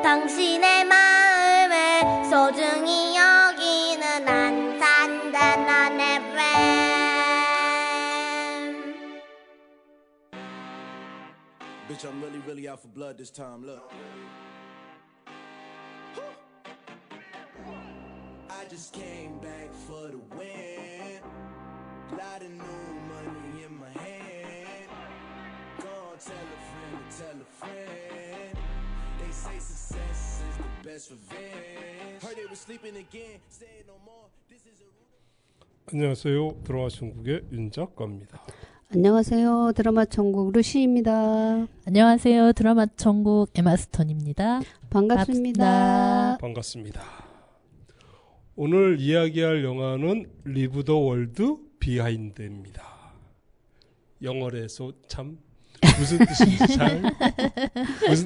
당신의 마음을 소중히 여기는 안산단한 FM. Bitch, I'm really out for blood this time. Look. I just came back for the win. Lot of new money in my hand. Go on, tell a friend. They say success is the best revenge. Heard they were sleeping again. Say no more. This is a. 안녕하세요. 드라마 천국의 윤 작가입니다. 안녕하세요. 드라마 천국 루시입니다. 안녕하세요. 드라마 천국 에마스톤입니다. 반갑습니다. 반갑습니다. 오늘 이야기할 영화는 리브 더 월드 비하인드입니다. 영어에서 참 무슨 뜻인지 잘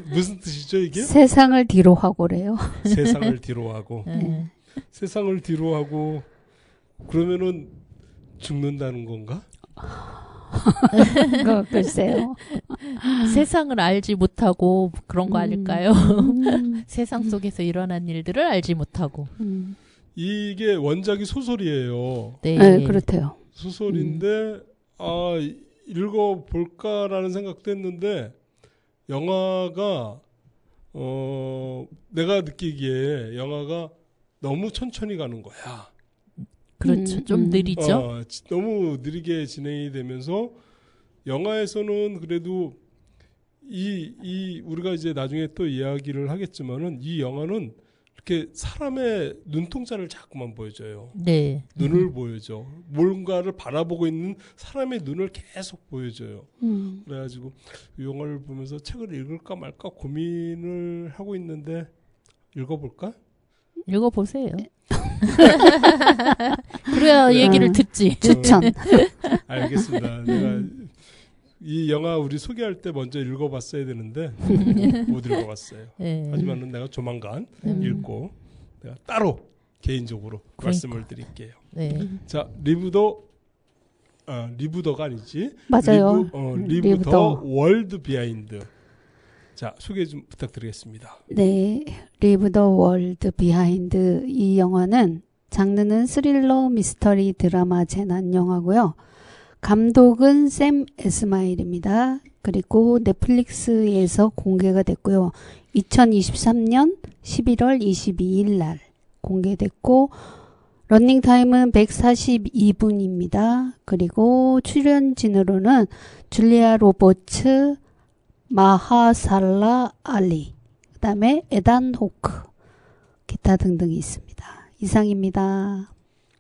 무슨 뜻이죠 이게? 세상을 뒤로 하고래요. 세상을 뒤로 하고 세상을 뒤로 하고 그러면은 죽는다는 건가? 글쎄요. 세상을 알지 못하고 그런 거 아닐까요? 세상 속에서 일어난 일들을 알지 못하고. 이게 원작이 소설이에요. 네, 네, 그렇대요. 소설인데 읽어볼까라는 생각도 했는데 영화가 내가 느끼기에 영화가 너무 천천히 가는 거야. 그렇죠. 좀 느리죠. 너무 느리게 진행이 되면서 영화에서는 그래도 우리가 이제 나중에 또 이야기를 하겠지만은 이 영화는 이렇게 사람의 눈동자를 자꾸만 보여줘요. 네. 눈을 보여줘. 뭔가를 바라보고 있는 사람의 눈을 계속 보여줘요. 그래가지고 이 영화를 보면서 책을 읽을까 말까 고민을 하고 있는데 읽어볼까? 읽어보세요. 그래야 얘기를 듣지. 추천. 알겠습니다. 내가 이 영화 우리 소개할 때 먼저 읽어봤어야 되는데 못 읽어봤어요. 네. 하지만은 내가 조만간 읽고 내가 따로 개인적으로 말씀을 드릴게요. 네. 자, 리브더가 아니지? 맞아요. 리브 더 월드 비하인드. 자, 소개 좀 부탁드리겠습니다. 네, 리브 더 월드 비하인드. 이 영화는 장르는 스릴러 미스터리 드라마 재난 영화고요. 감독은 샘 에스마일입니다. 그리고 넷플릭스에서 공개가 됐고요. 2023년 11월 22일 날 공개됐고 러닝타임은 142분입니다. 그리고 출연진으로는 줄리아 로버츠, 마하살라 알리, 그 다음에 에단 호크, 기타 등등이 있습니다. 이상입니다.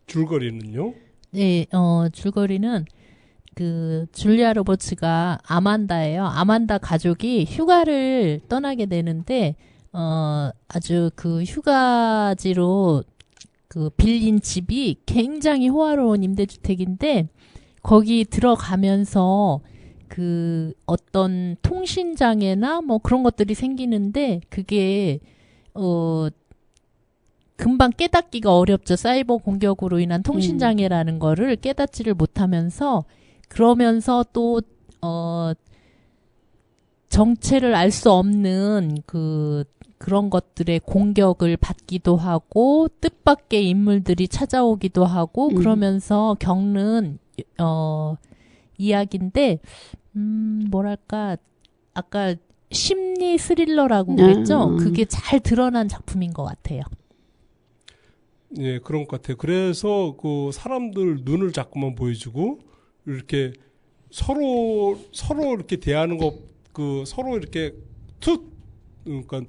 줄거리는요? 네, 줄거리는 그 줄리아 로버츠가 아만다예요. 아만다 가족이 휴가를 떠나게 되는데 아주 그 휴가지로 그 빌린 집이 굉장히 호화로운 임대주택인데 거기 들어가면서 그 어떤 통신장애나 뭐 그런 것들이 생기는데 그게 금방 깨닫기가 어렵죠. 사이버 공격으로 인한 통신장애라는 거를 깨닫지를 못하면서 그러면서 또 정체를 알 수 없는 그런 것들의 공격을 받기도 하고 뜻밖의 인물들이 찾아오기도 하고 그러면서 겪는 이야기인데 뭐랄까 아까 심리 스릴러라고 그랬죠? 그게 잘 드러난 작품인 것 같아요. 예, 그런 것 같아요. 그래서 그 사람들 눈을 자꾸만 보여주고 이렇게 서로 이렇게 대하는 거 서로 이렇게 그러니까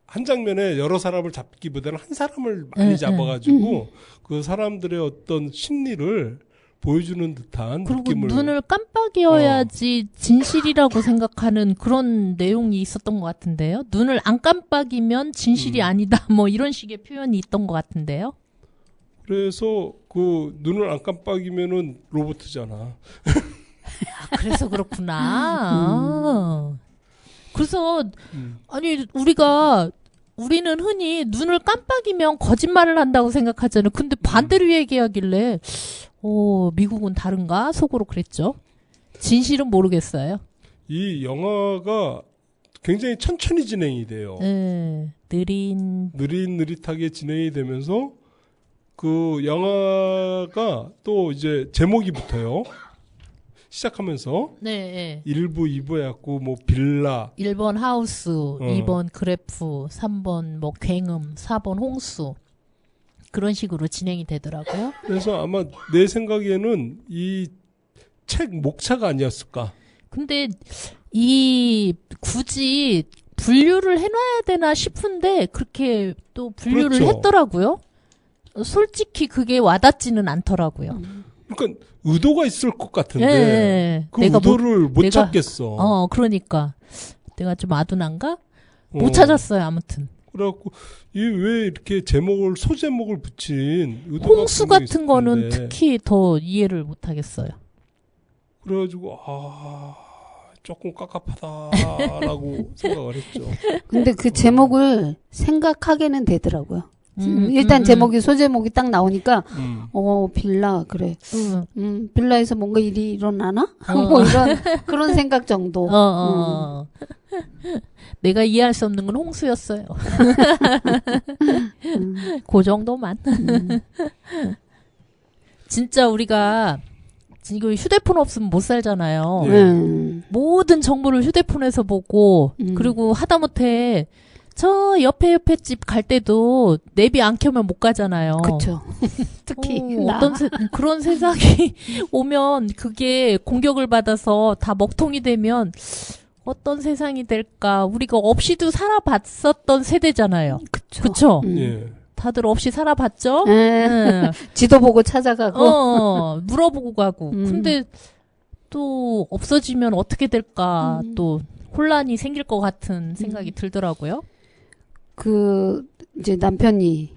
한 장면에 여러 사람을 잡기보다는 한 사람을 많이 잡아가지고 그 사람들의 어떤 심리를 보여주는 듯한 그리고 느낌을 눈을 깜빡여야지 진실이라고 생각하는 그런 내용이 있었던 것 같은데요. 눈을 안 깜빡이면 진실이 아니다. 뭐 이런 식의 표현이 있던 것 같은데요. 그래서 그 눈을 안 깜빡이면은 로봇이잖아. 그래서 그렇구나. 그래서 아니 우리는 흔히 눈을 깜빡이면 거짓말을 한다고 생각하잖아요. 근데 반대로 얘기하길래 미국은 다른가? 속으로 그랬죠. 진실은 모르겠어요. 이 영화가 굉장히 천천히 진행이 돼요. 네, 느릿느릿하게 진행이 되면서 그 영화가 또 이제 제목이 붙어요. 시작하면서 네. 1부, 2부 해갖고 뭐 빌라 1번 하우스, 2번 그래프, 3번 뭐 굉음, 4번 홍수. 그런 식으로 진행이 되더라고요. 그래서 아마 내 생각에는 이 책 목차가 아니었을까. 근데 이 굳이 분류를 해놔야 되나 싶은데 그렇게 또 분류를 그렇죠. 했더라고요. 솔직히 그게 와닿지는 않더라고요. 그러니까 의도가 있을 것 같은데 예. 그 의도를 못 찾겠어. 그러니까 내가 좀 아둔한가? 어. 못 찾았어요. 아무튼 그래갖고 이 왜 이렇게 소제목을 붙인 의도가 홍수 분명히 같은 있을 거는 텐데. 특히 더 이해를 못 하겠어요. 그래가지고 조금 깝깝하다라고 생각을 했죠. 근데 그 제목을 생각하게는 되더라고요. 일단 제목이 소제목이 딱 나오니까 빌라 그래. 빌라에서 뭔가 일이 일어나나? 뭐 이런 그런 생각 정도. 내가 이해할 수 없는 건 홍수였어요. 그 정도만. 진짜 우리가 지금 휴대폰 없으면 못 살잖아요. 모든 정보를 휴대폰에서 보고 그리고 하다못해 저 옆에 집 갈 때도 내비 안 켜면 못 가잖아요. 그렇죠. 특히 그런 세상이 오면 그게 공격을 받아서 다 먹통이 되면 어떤 세상이 될까? 우리가 없이도 살아봤었던 세대잖아요. 그렇죠. 예. 다들 없이 살아봤죠? 지도 보고 찾아가고. 물어보고 가고. 근데 또 없어지면 어떻게 될까? 또 혼란이 생길 것 같은 생각이 들더라고요. 이제 남편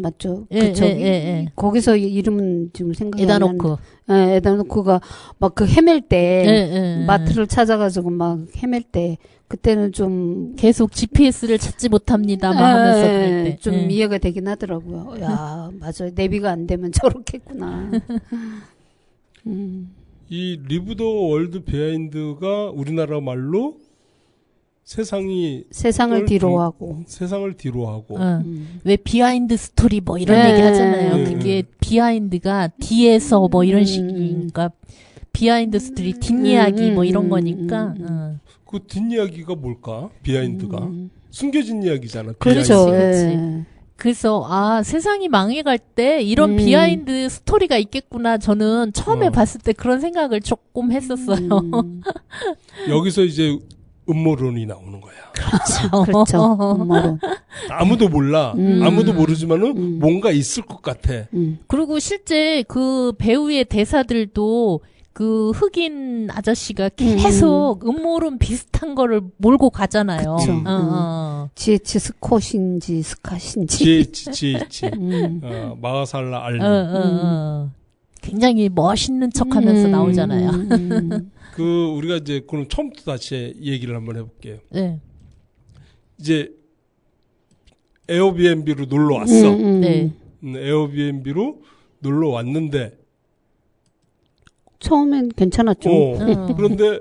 맞죠? 예, 그쵸? 예. 거기서 이름은 지금 생각이 안 나는데. 에다노크. 에다노크가 막 그 헤맬 때, 예. 마트를 찾아가지고 막 헤맬 때, 그때는 좀. 계속 GPS를 찾지 못합니다. 막 하면서 그럴 때. 좀 이해가 되긴 하더라고요. 야, 맞아요. 내비가 안 되면 저렇겠구나. 이 리브 더 월드 비하인드가 우리나라 말로 세상을 뒤로 하고. 세상을 뒤로 하고. 왜 비하인드 스토리 뭐 이런 얘기 하잖아요. 그게 비하인드가 뒤에서 뭐 이런 식이니까 비하인드 스토리 뒷이야기 뭐 이런 거니까. 그 뒷이야기가 뭘까? 비하인드가 숨겨진 이야기잖아. 그렇죠. 그렇지. 그래서 세상이 망해갈 때 이런 비하인드 스토리가 있겠구나. 저는 처음에 봤을 때 그런 생각을 조금 했었어요. 여기서 이제 음모론이 나오는 거야. 그렇죠. 음모론. 아무도 몰라. 아무도 모르지만은 뭔가 있을 것 같아. 그리고 실제 그 배우의 대사들도 그 흑인 아저씨가 계속 음모론 비슷한 거를 몰고 가잖아요. GH 스콧인지 스캇인지. GH. 마하살라 알리. 굉장히 멋있는 척 하면서 나오잖아요. 우리가 이제 그럼 처음부터 다시 얘기를 한번 해볼게요. 네. 이제 에어비앤비로 놀러 왔어. 네. 에어비앤비로 놀러 왔는데 처음엔 괜찮았죠. 그런데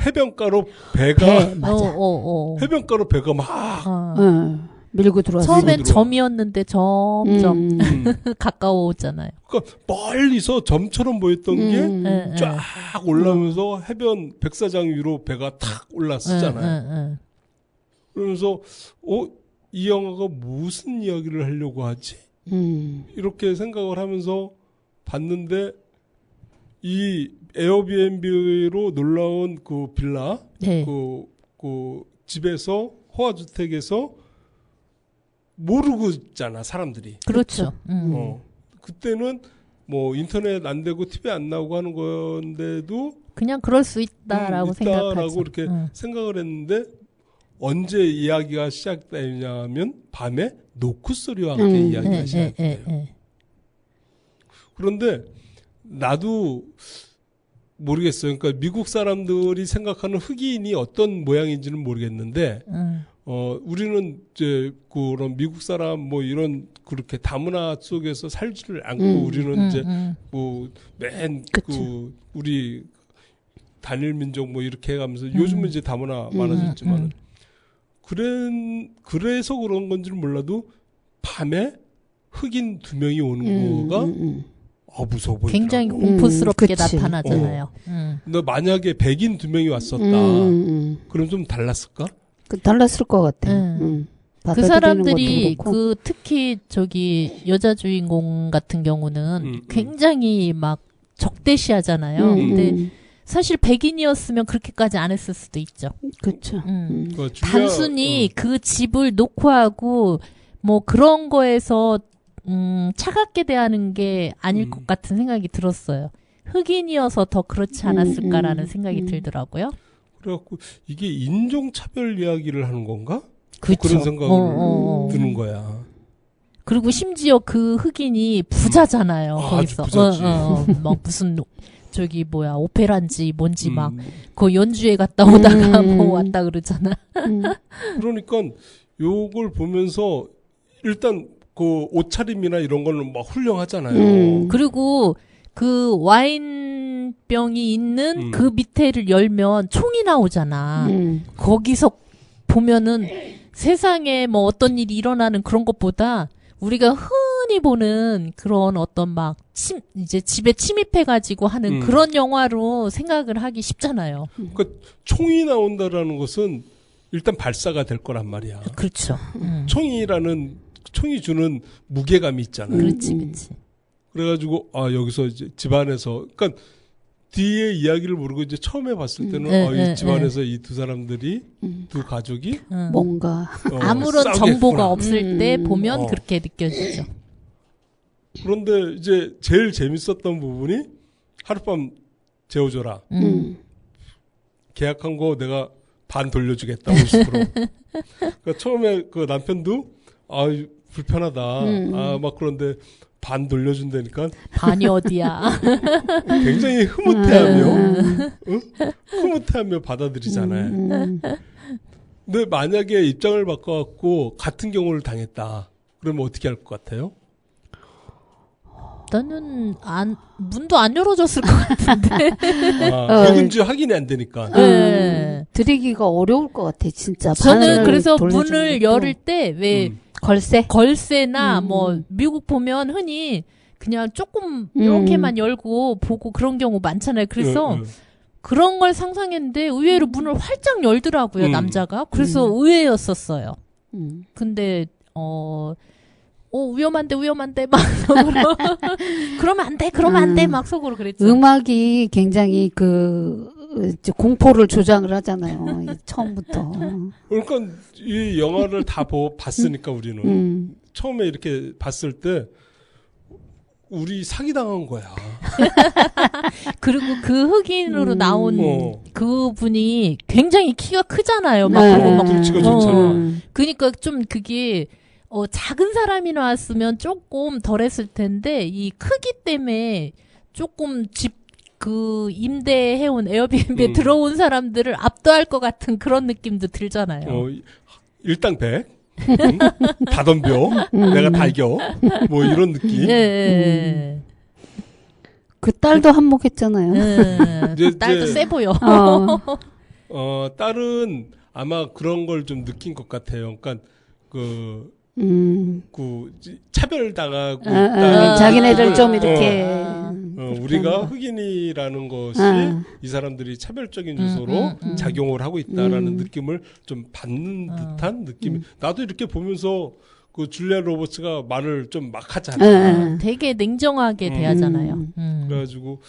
해변가로 배가 해변가로 배가 막 밀고 들어왔어요. 처음엔 점이었는데 점점 가까워오잖아요. 그러니까 멀리서 점처럼 보였던 게 쫙 올라오면서 해변 백사장 위로 배가 탁 올랐었잖아요. 그러면서 이 영화가 무슨 이야기를 하려고 하지? 이렇게 생각을 하면서 봤는데 이 에어비앤비로 놀라운 그 빌라 그 집에서 호화주택에서 모르고 있잖아 사람들이. 그렇죠. 그때는 뭐 인터넷 안 되고 TV 안 나오고 하는 건데도 그냥 그럴 수 있다라고 생각하죠. 이렇게 생각을 했는데 언제 이야기가 시작되냐면 밤에 노크 소리와 함께 이야기가 시작돼요. 그런데 나도 모르겠어요. 그러니까 미국 사람들이 생각하는 흑인이 어떤 모양인지는 모르겠는데 우리는 이제 그런 미국 사람 뭐 이런 그렇게 다문화 속에서 살지를 않고 우리는 이제 뭐 맨 그 우리 단일 민족 뭐 이렇게 해가면서 요즘은 이제 다문화 많아졌지만 그래서 그런 건지는 몰라도 밤에 흑인 2명이 오는 거가 무서워 보이더라고. 굉장히 공포스럽게 그치. 나타나잖아요. 근데 만약에 백인 2명이 왔었다. 그럼 좀 달랐을까? 달랐을 것 같아. 그 받아들이는 사람들이 것도 그렇고. 특히 여자 주인공 같은 경우는 굉장히 막 적대시하잖아요. 근데 사실 백인이었으면 그렇게까지 안 했을 수도 있죠. 그렇죠. 그러니까 단순히 그 집을 놓고 하고 뭐 그런 거에서 차갑게 대하는 게 아닐 것 같은 생각이 들었어요. 흑인이어서 더 그렇지 않았을까라는 생각이 들더라고요. 그래갖고 이게 인종차별 이야기를 하는 건가? 그쵸. 그런 생각을 드는 거야. 그리고 심지어 그 흑인이 부자잖아요. 거기서. 아주 부자지. 막 무슨 오페라인지 뭔지 막 그 연주회 갔다 오다가 뭐 왔다 그러잖아. 그러니까 요걸 보면서 일단 그 옷차림이나 이런 거는 막 훌륭하잖아요. 그리고 그 와인병이 있는 그 밑에를 열면 총이 나오잖아. 거기서 보면은 세상에 뭐 어떤 일이 일어나는 그런 것보다 우리가 흔히 보는 그런 어떤 막 이제 집에 침입해가지고 하는 그런 영화로 생각을 하기 쉽잖아요. 그러니까 총이 나온다라는 것은 일단 발사가 될 거란 말이야. 그렇죠. 총이 주는 무게감이 있잖아요. 그렇지, 그렇지. 그래가지고 여기서 이제 집안에서 그러니까 뒤에 이야기를 모르고 이제 처음에 봤을 때는 이 집안에서 이 두 사람들이 두 가족이 뭔가 아무런 싸우겠구나. 정보가 없을 때 보면 그렇게 느껴지죠. 그런데 이제 제일 재밌었던 부분이 하룻밤 재워줘라. 계약한 거 내가 반 돌려주겠다 50%. 그러니까 처음에 그 남편도 불편하다. 막 그런데 반 돌려준다니까 반이 어디야? 굉장히 흐뭇해하며 흐뭇해하며 받아들이잖아요. 근데 만약에 입장을 바꿔갖고 같은 경우를 당했다. 그러면 어떻게 할 것 같아요? 나는 문도 안 열어줬을 것 같은데. 누군지 확인이 안 되니까. 드리기가 어려울 것 같아, 진짜. 저는 그래서 문을 열을 때 왜 걸쇠나 뭐 미국 보면 흔히 그냥 조금 이렇게만 열고 보고 그런 경우 많잖아요. 그래서 그런 걸 상상했는데 의외로 문을 활짝 열더라고요, 남자가. 그래서 의외였었어요. 근데 위험한데 막 속으로 그러면 안 돼 막 속으로 그랬죠. 음악이 굉장히 공포를 조장을 하잖아요. 처음부터. 그러니까 이 영화를 다 봤으니까 우리는 처음에 이렇게 봤을 때 우리 사기당한 거야. 그리고 그 흑인으로 나온 그 분이 굉장히 키가 크잖아요. 막 그리고 막 눈치가 좋잖아. 그러니까 좀 그게 작은 사람이 나왔으면 조금 덜했을 텐데 이 크기 때문에 조금 임대해온 에어비앤비에 들어온 사람들을 압도할 것 같은 그런 느낌도 들잖아요. 일당백. 다 덤벼. 내가 다 이겨. 뭐 이런 느낌. 네. 그 딸도 한몫했잖아요. 딸도 세 보여. 딸은 아마 그런 걸 좀 느낀 것 같아요. 그러니까 차별당하고 있다는 자기네들 좀 이렇게 우리가 흑인이라는 것이 이 사람들이 차별적인 요소로 작용을 하고 있다라는 느낌을 좀 받는 듯한 느낌. 나도 이렇게 보면서 그 줄리아 로버츠가 말을 좀 막 하잖아. 되게 냉정하게 대하잖아요. 그래가지고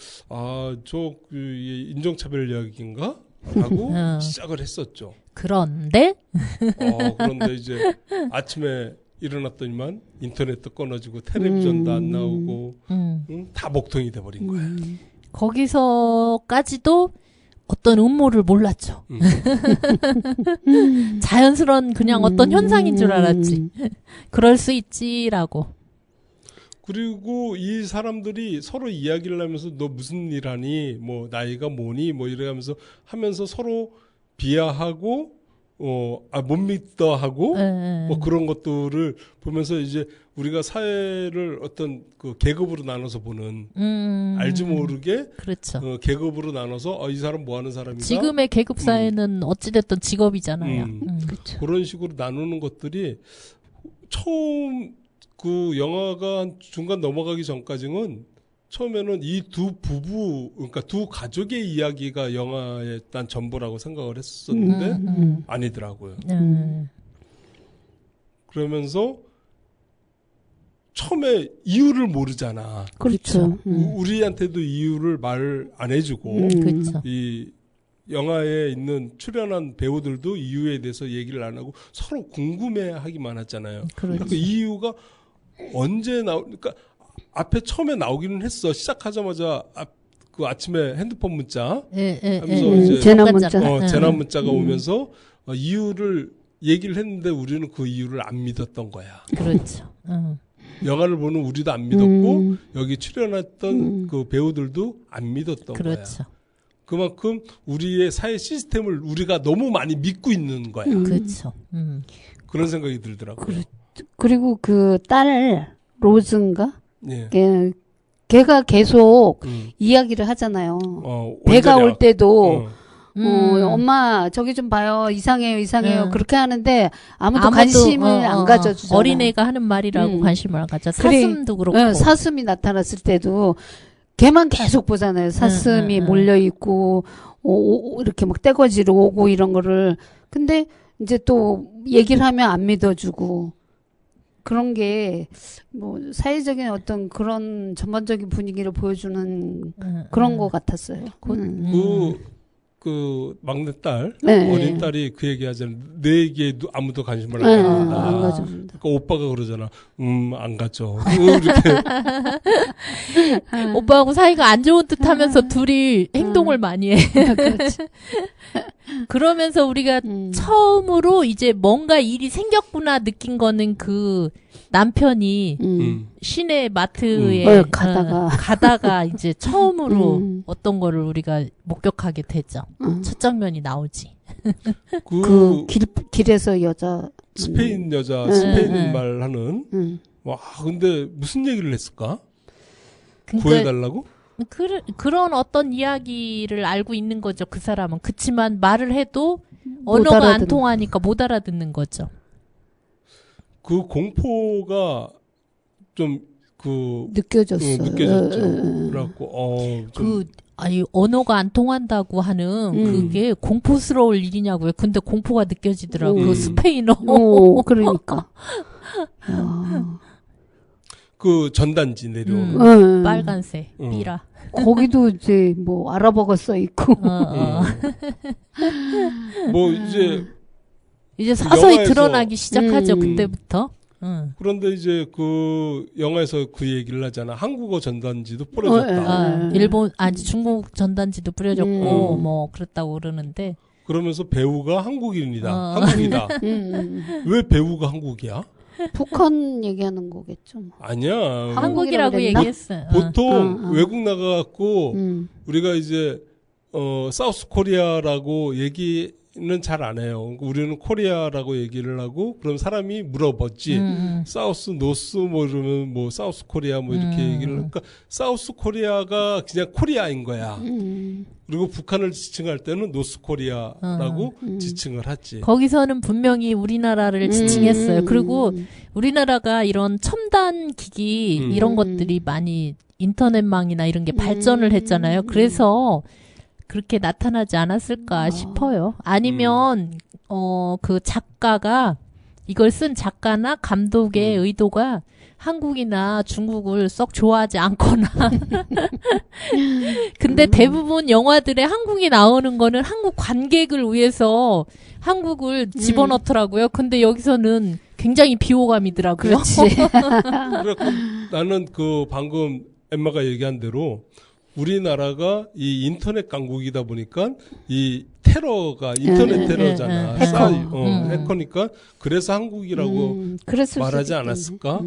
인종차별 이야기인가? 라고 시작을 했었죠. 그런데 이제 아침에 일어났더니만 인터넷도 끊어지고 텔레비전도 안 나오고 다 먹통이 돼버린 거야. 거기서까지도 어떤 음모를 몰랐죠. 자연스러운 그냥 어떤 현상인 줄 알았지. 그럴 수 있지라고. 그리고 이 사람들이 서로 이야기를 하면서 너 무슨 일 하니? 뭐 나이가 뭐니? 뭐 이래가면서 하면서 서로 비하하고 못 믿다 하고 네. 뭐 그런 것들을 보면서 이제 우리가 사회를 어떤 그 계급으로 나눠서 보는 알지 모르게 그렇죠. 계급으로 나눠서 이 사람 뭐 하는 사람이다. 지금의 계급 사회는 어찌됐든 직업이잖아요. 그렇죠. 그런 식으로 나누는 것들이 처음 그 영화가 한 중간 넘어가기 전까지는 처음에는 이 두 부부, 그러니까 두 가족의 이야기가 영화의 난 전부라고 생각을 했었는데 아니더라고요. 그러면서 처음에 이유를 모르잖아. 그렇죠. 우리한테도 이유를 말 안 해주고 그렇죠. 이 영화에 있는 출연한 배우들도 이유에 대해서 얘기를 안 하고 서로 궁금해하기만 했잖아요. 그렇죠. 그 이유가 언제 그러니까 앞에 처음에 나오기는 했어. 시작하자마자 그 아침에 핸드폰 문자 하면서 이제 재난 문자. 재난 문자가 오면서 이유를 얘기를 했는데 우리는 그 이유를 안 믿었던 거야. 그렇죠. 영화를 보는 우리도 안 믿었고 여기 출연했던 그 배우들도 안 믿었던 거야. 그렇죠. 그만큼 우리의 사회 시스템을 우리가 너무 많이 믿고 있는 거야. 그렇죠. 그런 생각이 들더라고요. 그리고 그 딸 로즈인가? 예. 걔가 계속 이야기를 하잖아요. 배가 올 때도 엄마 저기 좀 봐요. 이상해요. 그렇게 하는데 아무도 관심을 안 가져주잖아. 어린애가 하는 말이라고 관심을 안 가져. 사슴도 그렇고. 사슴이 나타났을 때도 걔만 계속 보잖아요. 사슴이 몰려 있고 이렇게 막 떼거지로 오고 이런 거를. 근데 이제 또 얘기를 하면 안 믿어주고. 그런 게 뭐 사회적인 어떤 그런 전반적인 분위기를 보여주는 그런 것 같았어요. 그 막내딸 네. 어린 딸이 그 얘기 하잖아요. 내 얘기에 아무도 관심을 안 갖는다. 안 가져준다. 그러니까 오빠가 그러잖아. 안 가져. 이렇게. 오빠하고 사이가 안 좋은 듯 하면서 둘이 행동을 많이 해. 그러면서 우리가 처음으로 이제 뭔가 일이 생겼구나 느낀 거는 그 남편이 시내 마트에 가다가 이제 처음으로 어떤 거를 우리가 목격하게 되죠. 첫 장면이 나오지. 그 길에서 여자 스페인 여자 스페인 말 하는 와 근데 무슨 얘기를 했을까? 그러니까 구해달라고? 그런 어떤 이야기를 알고 있는 거죠. 그 사람은. 그치만 말을 해도 언어가 안 통하니까 못 알아듣는 거죠. 그 공포가 좀 느껴졌어요. 느껴졌죠. 그래갖고 아니 언어가 안 통한다고 하는 그게 공포스러울 일이냐고요. 근데 공포가 느껴지더라고요. 스페인어. 그러니까. 그 전단지 내려오는 빨간색 삐라. 거기도 이제 뭐 아랍어가 써 있고. 뭐 이제 서서히 드러나기 시작하죠. 그때부터. 그런데 이제 그 영화에서 그 얘기를 하잖아. 한국어 전단지도 뿌려졌다. 중국 전단지도 뿌려졌고 뭐 그랬다고 그러는데. 그러면서 배우가 한국인이다. 한국이다. 왜 배우가 한국이야? 북한 얘기하는 거겠죠. 아니야. 한국이라고 얘기했어요. 보통 외국 나가갖고 우리가 이제 사우스 코리아라고 얘기는 잘 안 해요. 우리는 코리아라고 얘기를 하고 그럼 사람이 물어봤지. 사우스, 노스 뭐 이러면 뭐 사우스 코리아 뭐 이렇게 얘기를 하니까 사우스 코리아가 그냥 코리아인 거야. 그리고 북한을 지칭할 때는 노스 코리아라고 지칭을 하지. 거기서는 분명히 우리나라를 지칭했어요. 그리고 우리나라가 이런 첨단 기기 이런 것들이 많이 인터넷망이나 이런 게 발전을 했잖아요. 그래서 그렇게 나타나지 않았을까 싶어요. 아니면 그 작가가 이걸 쓴 작가나 감독의 의도가 한국이나 중국을 썩 좋아하지 않거나 근데 대부분 영화들에 한국이 나오는 거는 한국 관객을 위해서 한국을 집어넣더라고요. 근데 여기서는 굉장히 비호감이더라고요. 나는 그 방금 엠마가 얘기한 대로 우리나라가 이 인터넷 강국이다 보니까 이 테러가 인터넷 테러잖아. 해커니까 그래서 한국이라고 말하지 않았을까?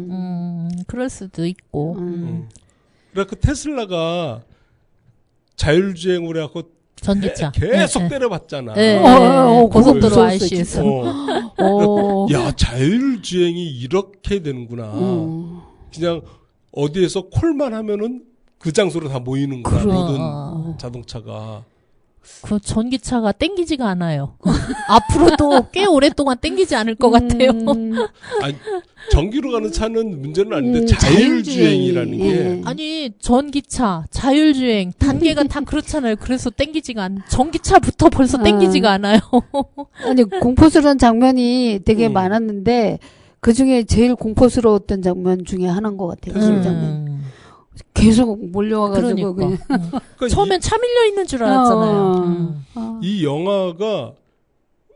그럴 수도 있고. 그러니까 그 테슬라가 자율주행을 해갖고 전기차. 계속 네, 때려봤잖아. 네, 고속도로 무서웠어, IC에서. 야, 자율주행이 이렇게 되는구나. 그냥 어디에서 콜만 하면은 그 장소로 다 모이는구나. 모든 자동차가. 그 전기차가 땡기지가 않아요. 앞으로도 꽤 오랫동안 땡기지 않을 것 같아요. 아니, 전기로 가는 차는 문제는 아닌데 자율주행이라는 게. 아니 전기차, 자율주행 단계가 다 그렇잖아요. 그래서 땡기지가 않. 전기차부터 벌써 땡기지가 않아요. 아니 공포스러운 장면이 되게 많았는데 그 중에 제일 공포스러웠던 장면 중에 하나인 것 같아요. 그 장면. 계속 몰려와가지고 그러니까. 처음엔 차 밀려 있는 줄 알았잖아요. 이 영화가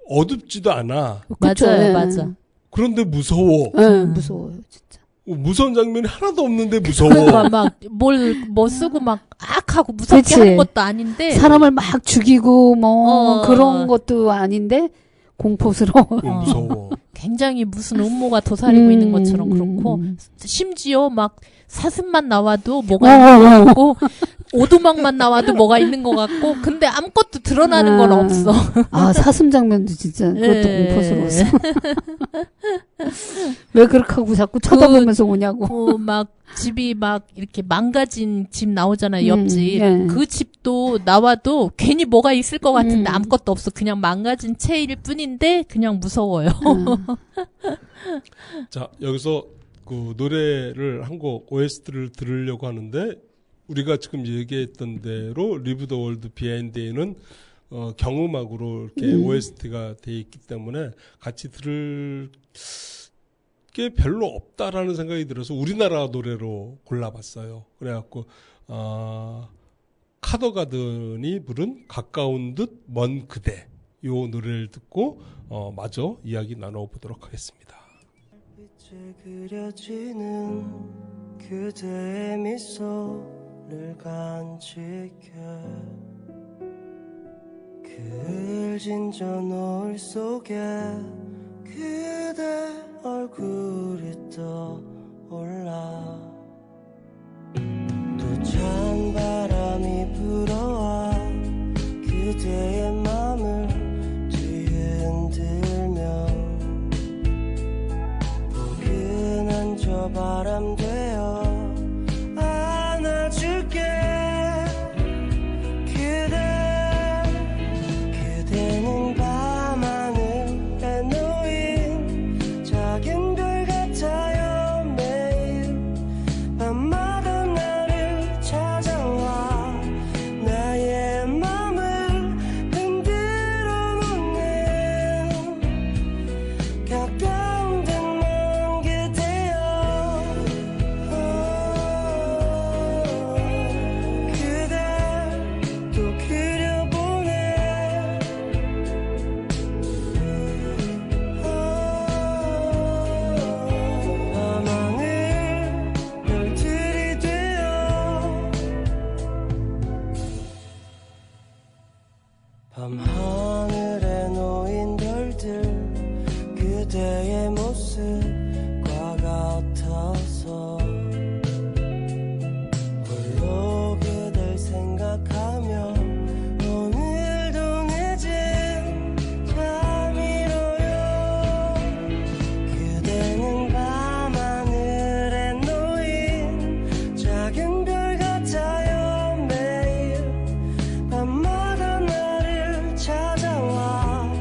어둡지도 않아. 맞아요, 맞아. 그런데 무서워. 무서워요, 진짜. 무서운 장면이 하나도 없는데 무서워. 그러니까 뭐 쓰고 막 하고 무섭게 그치. 하는 것도 아닌데 사람을 막 죽이고 뭐 그런 것도 아닌데 공포스러워. 무서워. 굉장히 무슨 음모가 도사리고 있는 것처럼 그렇고 심지어 막 사슴만 나와도 뭐가 있는 것 같고 오두막만 나와도 뭐가 있는 것 같고 근데 아무것도 드러나는 건 없어. 아 사슴 장면도 진짜 그것도 공포스러웠어. 왜 그렇게 하고 자꾸 쳐다보면서 오냐고. 막 집이 막 이렇게 망가진 집 나오잖아요. 옆집. 그 집도 나와도 괜히 뭐가 있을 것 같은데 아무것도 없어. 그냥 망가진 채일 뿐인데 그냥 무서워요. 자, 여기서 그 노래를 한 곡 OST를 들으려고 하는데 우리가 지금 얘기했던 대로 리브 더 월드 비하인드에는 경음악으로 이렇게 OST가 돼 있기 때문에 같이 들을 게 별로 없다라는 생각이 들어서 우리나라 노래로 골라봤어요. 그래갖고 카더가든이 부른 가까운 듯 먼 그대 요 노래를 듣고 마저 이야기 나눠보도록 하겠습니다. 빛에 그려지는 그대의 미소를 간직해 그 을진 저 노을 속에 그대 얼굴이 떠올라 또 찬 바람이 불어와 그대의 맘을 뒤흔들며 포근한 저 바람 되어 안아줄게 그대는 밤하늘에 놓인 작은 별 같아요 매일 밤마다 나를 찾아와 나의 맘을 흔들어 놓는 가까운 듯 먼 그대여 그대 또 그려보네 밤하늘 별들이 되어 밤하늘에 놓인 별들 그대의 모습과 같아서 홀로 그댈 생각하며 오늘도 늦은 잠이로요 그대는 밤하늘에 놓인 작은 별 같아요 매일 밤마다 나를 찾아와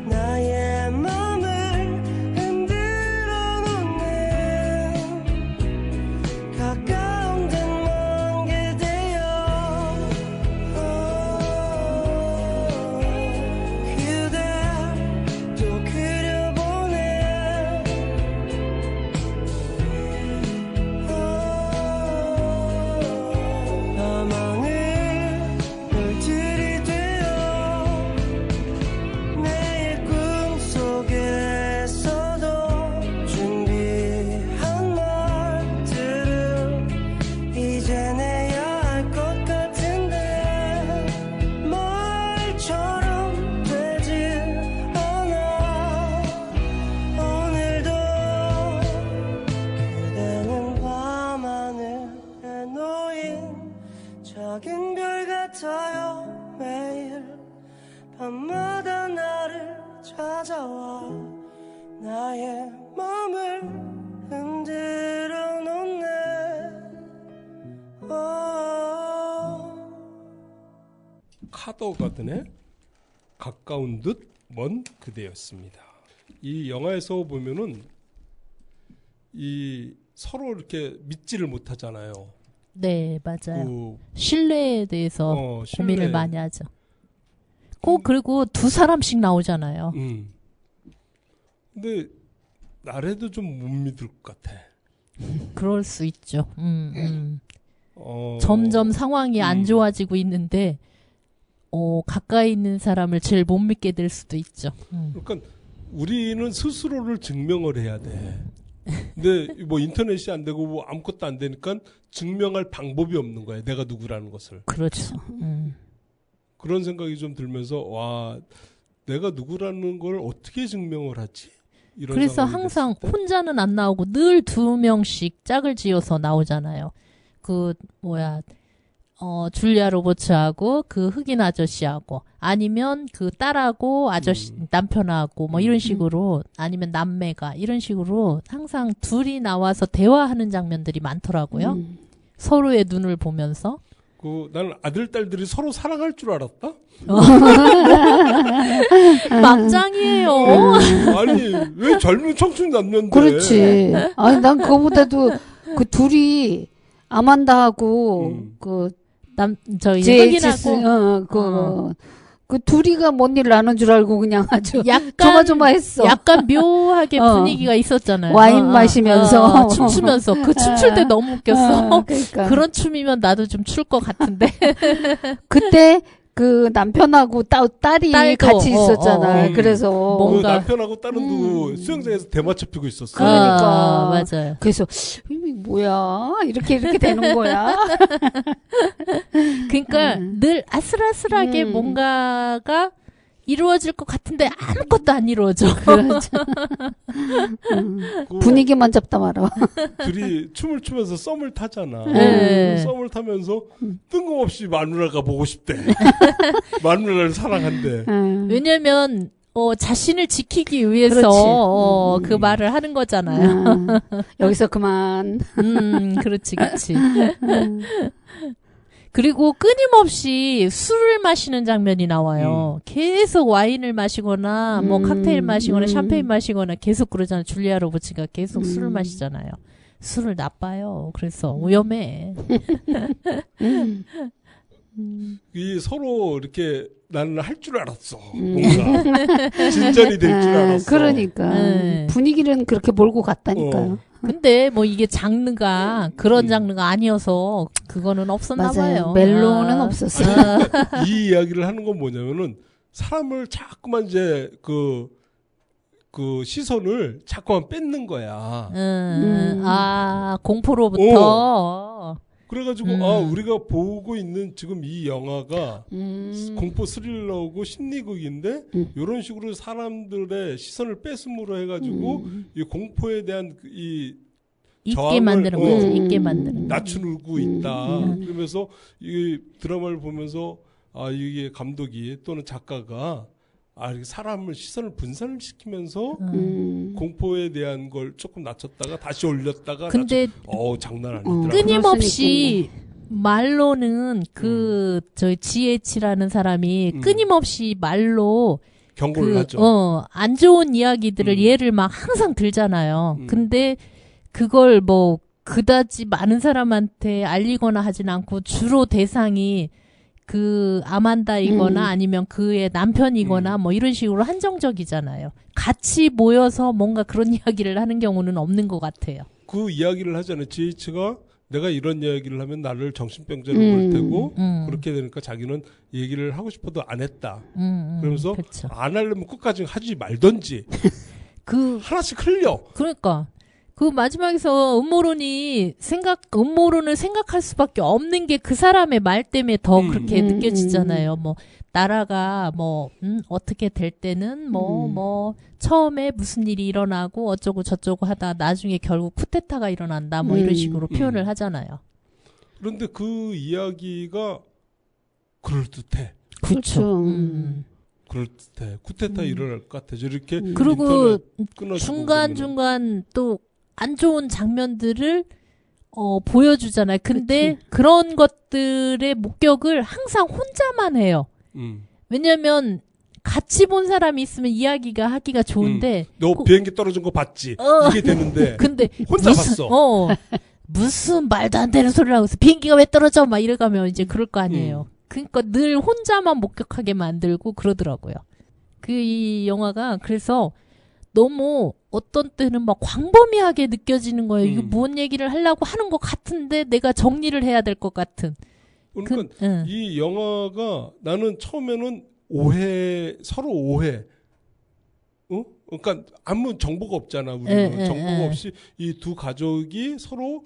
나의 맘을 흔들어 찾아와 나의 맘을 흔들어 놓네. 카더가든의 가까운 듯 먼 그대였습니다. 이 영화에서 보면은 이 서로 이렇게 믿지를 못하잖아요. 네, 맞아요. 그 신뢰에 대해서 신뢰. 고민을 많이 하죠. 꼭 그리고 두 사람씩 나오잖아요. 근데 나래도 좀 못 믿을 것 같아. 그럴 수 있죠. 점점 상황이 안 좋아지고 있는데 가까이 있는 사람을 제일 못 믿게 될 수도 있죠. 그러니까 우리는 스스로를 증명을 해야 돼. 근데 뭐 인터넷이 안 되고 뭐 아무것도 안 되니까 증명할 방법이 없는 거야. 내가 누구라는 것을. 그렇죠. 그런 생각이 좀 들면서 와, 내가 누구라는 걸 어떻게 증명을 하지? 이런 그래서 상황이 항상 됐을 때? 혼자는 안 나오고 늘 2명씩 짝을 지어서 나오잖아요. 그 줄리아 로버츠하고 그 흑인 아저씨하고 아니면 그 딸하고 아저씨 남편하고 뭐 이런 식으로 아니면 남매가 이런 식으로 항상 둘이 나와서 대화하는 장면들이 많더라고요. 서로의 눈을 보면서. 나는 아들 딸들이 서로 사랑할 줄 알았다. 막장이에요. 아니 왜 젊은 청춘 남녀인데? 그렇지. 아니 난 그거보다도 그 둘이 아만다하고 저희 JHS 흑인하고 그 둘이가 뭔 일 나눈 줄 알고 그냥 아주 약간 조마조마했어. 약간 묘하게 분위기가 있었잖아요. 와인 마시면서 춤추면서 그 춤출 때 너무 웃겼어. 그러니까. 그런 춤이면 나도 좀 출 것 같은데. 그때 그 남편하고 딸이 딸도, 같이 있었잖아요. 그래서 뭔가 남편하고 딸은 수영장에서 대마초 피고 있었어. 그러니까. 맞아요. 그래서 이게 뭐야 이렇게 되는 거야. 그러니까 늘 아슬아슬하게 뭔가가 이루어질 것 같은데 아무것도 안 이루어져. 그렇죠. 분위기만 잡다 말아. 둘이 춤을 추면서 썸을 타잖아. 네. 썸을 타면서 뜬금없이 마누라가 보고 싶대. 마누라를 사랑한대. 왜냐면 자신을 지키기 위해서 그 말을 하는 거잖아요. 여기서 그만. 그렇지. 그리고 끊임없이 술을 마시는 장면이 나와요. 계속 와인을 마시거나 뭐 칵테일 마시거나 샴페인 마시거나 계속 그러잖아요. 줄리아 로버츠가 계속 술을 마시잖아요. 술을 나빠요. 그래서 위험해. 이 서로 이렇게 나는 할 줄 알았어. 뭔가 진전이 될 줄 알았어. 그러니까 네. 분위기는 그렇게 몰고 갔다니까요. 근데 뭐 이게 장르가 그런 장르가 아니어서 그거는 없었나 맞아요. 봐요. 멜로는 없었어요. 이 이야기를 하는 건 뭐냐면은 사람을 자꾸만 이제 그 시선을 자꾸만 뺏는 거야. 공포로부터. 그래가지고 우리가 보고 있는 지금 이 영화가 공포 스릴러고 심리극인데 이런 식으로 사람들의 시선을 뺏음으로 해가지고 이 공포에 대한 이 있게 저항을, 만드는 거죠. 있게 만드는. 낮추고 있다. 그러면서 이 드라마를 보면서 이게 감독이 또는 작가가 이렇게 사람을 시선을 분산을 시키면서 공포에 대한 걸 조금 낮췄다가 다시 올렸다가 근데 장난 아니더라. 끊임없이 말로는 저희 GH라는 사람이 끊임없이 말로 경고를 하죠. 안 좋은 이야기들을 예를 막 항상 들잖아요. 근데 그걸 뭐 그다지 많은 사람한테 알리거나 하진 않고 주로 대상이 그 아만다이거나 아니면 그의 남편이거나 뭐 이런 식으로 한정적이잖아요. 같이 모여서 뭔가 그런 이야기를 하는 경우는 없는 것 같아요. 그 이야기를 하잖아요. GH가 내가 이런 이야기를 하면 나를 정신병자로 볼 테고 그렇게 되니까 자기는 얘기를 하고 싶어도 안 했다. 그러면서 그쵸. 안 하려면 끝까지 하지 말던지 하나씩 흘려. 그러니까 그 마지막에서 음모론을 생각할 수밖에 없는 게 그 사람의 말 때문에 더 그렇게 느껴지잖아요. 뭐 나라가 뭐 어떻게 될 때는 뭐 처음에 무슨 일이 일어나고 어쩌고 저쩌고 하다 나중에 결국 쿠데타가 일어난다 뭐 이런 식으로 표현을 하잖아요. 그런데 그 이야기가 그럴듯해. 그렇죠. 그럴 때 쿠데타 일어날 것 같아. 이렇게 그리고 끊어지고 중간중간 또 안 좋은 장면들을 보여주잖아요. 근데 그런 것들의 목격을 항상 혼자만 해요. 왜냐면 같이 본 사람이 있으면 이야기가 하기가 좋은데 너 비행기 떨어진 거 봤지? 이게 되는데 근데 혼자 봤어. 무슨 말도 안 되는 소리를 하고 있어. 비행기가 왜 떨어져? 막 이래가면 이제 그럴 거 아니에요. 그러니까 늘 혼자만 목격하게 만들고 그러더라고요. 이 영화가 그래서 너무 어떤 때는 막 광범위하게 느껴지는 거예요. 이거 뭔 얘기를 하려고 하는 것 같은데 내가 정리를 해야 될 것 같은. 그러니까 이 영화가 나는 처음에는 서로 오해. 그러니까 아무 정보가 없잖아. 우리는 정보가 없이 이 두 가족이 서로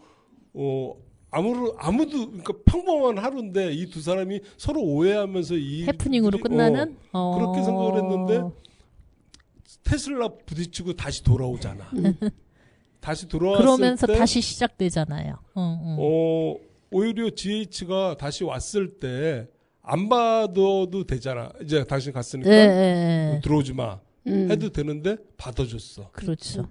아무도 그러니까 평범한 하루인데 이 두 사람이 서로 오해하면서 해프닝으로 끝나는 그렇게 생각을 했는데 테슬라 부딪히고 다시 돌아오잖아. 다시 돌아왔을 그러면서 때 다시 시작되잖아요. 오히려 GH가 다시 왔을 때 안 받아도 되잖아. 이제 당신 갔으니까 들어오지 마. 해도 되는데 받아줬어. 그렇죠.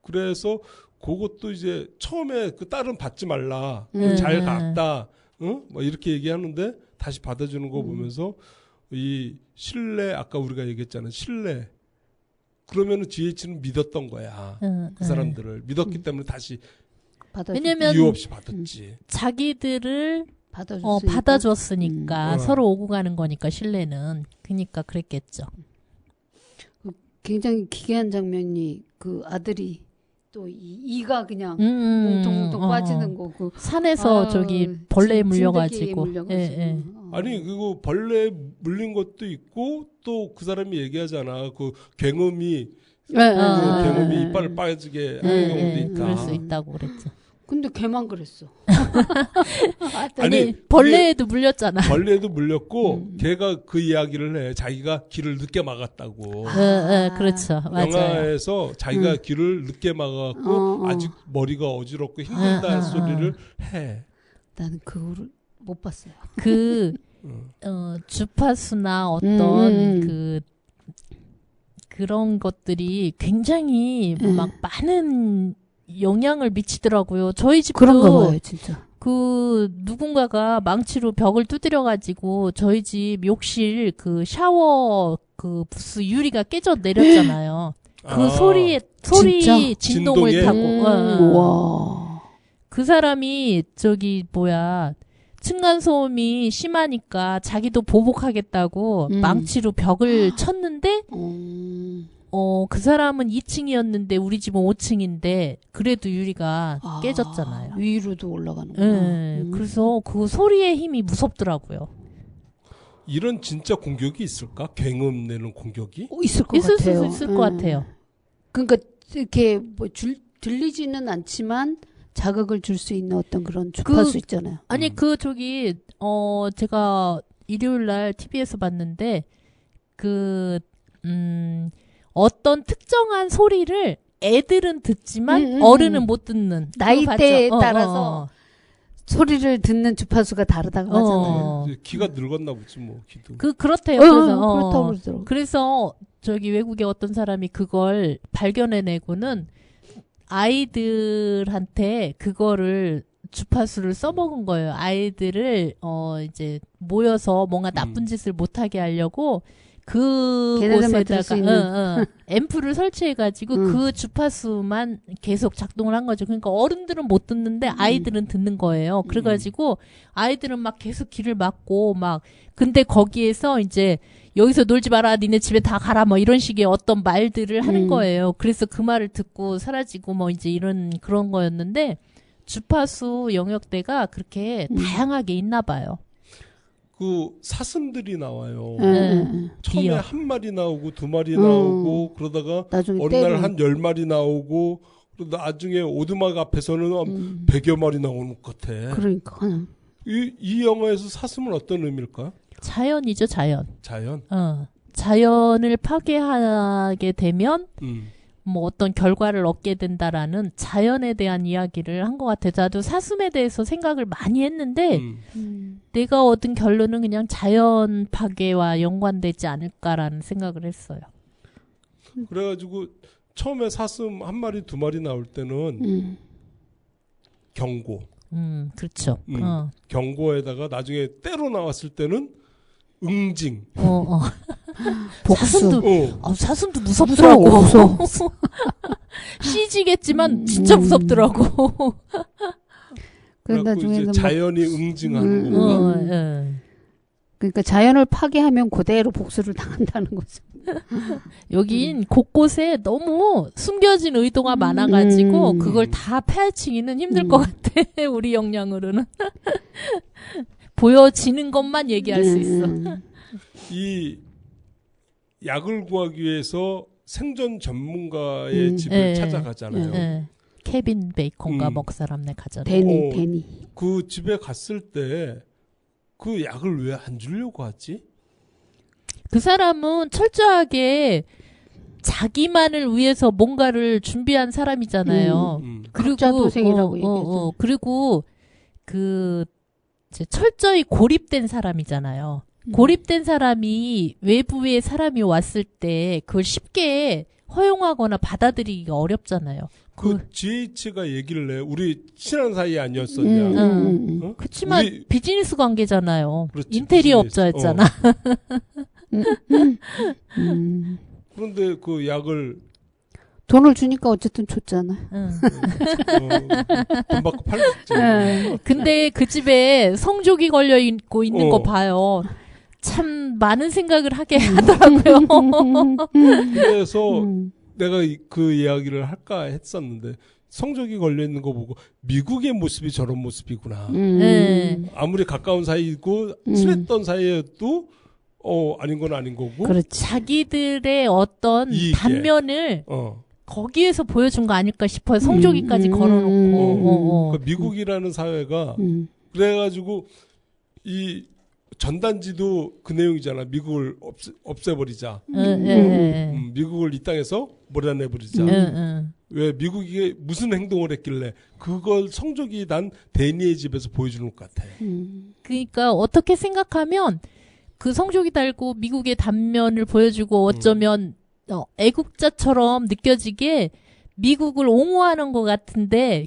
그래서 그것도 이제 처음에 그 딸은 받지 말라. 잘 갔다. 뭐 이렇게 얘기하는데 다시 받아주는 거 보면서 이 신뢰 아까 우리가 얘기했잖아. 신뢰. 그러면은 GH는 믿었던 거야. 그 사람들을 믿었기 때문에 다시 왜냐면 이유 없이 받았지. 자기들을 받아줬으니까 서로 오고 가는 거니까 신뢰는. 그러니까 그랬겠죠. 굉장히 기괴한 장면이 그 아들이 또 이가 그냥 뭉텅뭉텅 빠지는 거고 산에서 저기 벌레에 물려가지고. 아니 그리고 벌레에 물린 것도 있고 또 그 사람이 얘기하잖아. 그 굉음이 굉음이 이빨을 빠지게 하는 경우도 있다. 그럴 수 있다고 그랬죠. 근데 걔만 그랬어. 아니 벌레에도 물렸잖아. 벌레에도 물렸고 걔가 그 이야기를 해. 자기가 길을 늦게 막았다고. 그렇죠. 맞아요. 영화에서 자기가 길을 늦게 막았고 아직 머리가 어지럽고 힘들다는 소리를 해. 나는 그거를 못 봤어요. 주파수나 어떤 그런 것들이 굉장히 막 많은 영향을 미치더라고요. 저희 집도 그런가 봐요, 진짜. 누군가가 망치로 벽을 두드려가지고 저희 집 욕실 샤워 부스 유리가 깨져 내렸잖아요. 소리 진짜? 진동을 타고. 와. 그 사람이 층간소음이 심하니까 자기도 보복하겠다고 망치로 벽을 쳤는데 그 사람은 2층이었는데 우리 집은 5층인데 그래도 유리가 깨졌잖아요. 위로도 올라가는. 그래서 그 소리의 힘이 무섭더라고요. 이런 진짜 공격이 있을까? 굉음 내는 공격이? 있을 것 같아요. 있을 것 같아요. 그러니까 이렇게 들리지는 않지만 자극을 줄 수 있는 어떤 그런 주파수 있잖아요. 아니 제가 일요일 날 TV에서 봤는데 어떤 특정한 소리를 애들은 듣지만 어른은 못 듣는 나이대에 따라서 소리를 듣는 주파수가 다르다고 하잖아요. 귀가 늙었나 보지 뭐 귀도. 그렇대요. 그래서 그렇다고 그러더라고요. 그래서 외국의 어떤 사람이 그걸 발견해내고는 아이들한테 그거를 주파수를 써먹은 거예요. 아이들을 이제 모여서 뭔가 나쁜 짓을 못하게 하려고 그곳에다가 앰프를 설치해가지고 그 주파수만 계속 작동을 한 거죠. 그러니까 어른들은 못 듣는데 아이들은 듣는 거예요. 그래가지고 아이들은 막 계속 귀를 막고 근데 거기에서 이제 여기서 놀지 마라, 니네 집에 다 가라, 뭐 이런 식의 어떤 말들을 하는 거예요. 그래서 그 말을 듣고 사라지고 뭐 이제 그런 거였는데 주파수 영역대가 그렇게 다양하게 있나 봐요. 그 사슴들이 나와요. 처음에 비어. 한 마리 나오고 두 마리 나오고 그러다가 어느 날 한 10마리 나오고 그러다 나중에 오두막 앞에서는 100여 마리 나오는 것 같아. 그러니까. 이 영화에서 사슴은 어떤 의미일까? 자연이죠, 자연. 자연? 자연을 파괴하게 되면 뭐 어떤 결과를 얻게 된다라는 자연에 대한 이야기를 한 것 같아요. 나도 사슴에 대해서 생각을 많이 했는데 내가 얻은 결론은 그냥 자연 파괴와 연관되지 않을까라는 생각을 했어요. 그래가지고 처음에 사슴 한 마리 두 마리 나올 때는 경고. 그렇죠. 경고에다가 나중에 때로 나왔을 때는 응징. 복수. 사슴도 무섭더라고. CG겠지만 진짜 무섭더라고. 그래서 그래갖고 이제 나중에는 자연이 응징하는 건가? 그러니까 자연을 파괴하면 그대로 복수를 당한다는 거죠. 여긴 곳곳에 너무 숨겨진 의도가 많아가지고 그걸 다 파헤치기는 힘들 것 같아. 우리 역량으로는. 보여지는 것만 얘기할 수 있어. 이 약을 구하기 위해서 생존 전문가의 집을 찾아가잖아요. 케빈 베이컨과 먹사람네 가잖아요. 데니. 그 집에 갔을 때 그 약을 왜 안 주려고 하지? 그 사람은 철저하게 자기만을 위해서 뭔가를 준비한 사람이잖아요. 그리고 각자도생이라고 얘기하죠. 그리고 이제 철저히 고립된 사람이잖아요. 고립된 사람이 외부에 사람이 왔을 때 그걸 쉽게 허용하거나 받아들이기가 어렵잖아요. GH가 얘기를 해. 우리 친한 사이 아니었었냐. 그렇지만 비즈니스 관계잖아요. 그렇지, 인테리어 비즈니스. 업자였잖아. 그런데 그 약을 돈을 주니까 어쨌든 줬잖아. 돈 받고 팔겠지. 근데 그 집에 성족이 걸려 있고 있는 거 봐요. 참 많은 생각을 하게 하더라고요. 그래서 내가 그 이야기를 할까 했었는데 성적이 걸려 있는 거 보고 미국의 모습이 저런 모습이구나. 아무리 가까운 사이고 친했던 사이에도 아닌 건 아닌 거고. 그렇지. 자기들의 어떤 이익에. 단면을 거기에서 보여준 거 아닐까 싶어요. 성조기까지 걸어놓고. 그러니까 미국이라는 사회가 그래가지고 이 전단지도 그 내용이잖아. 미국을 없애버리자. 미국을 이 땅에서 몰아내버리자. 왜 미국이 무슨 행동을 했길래 그걸 성적이 난 데니의 집에서 보여주는 것 같아. 그러니까 어떻게 생각하면 그 성적이 달고 미국의 단면을 보여주고 어쩌면 애국자처럼 느껴지게 미국을 옹호하는 것 같은데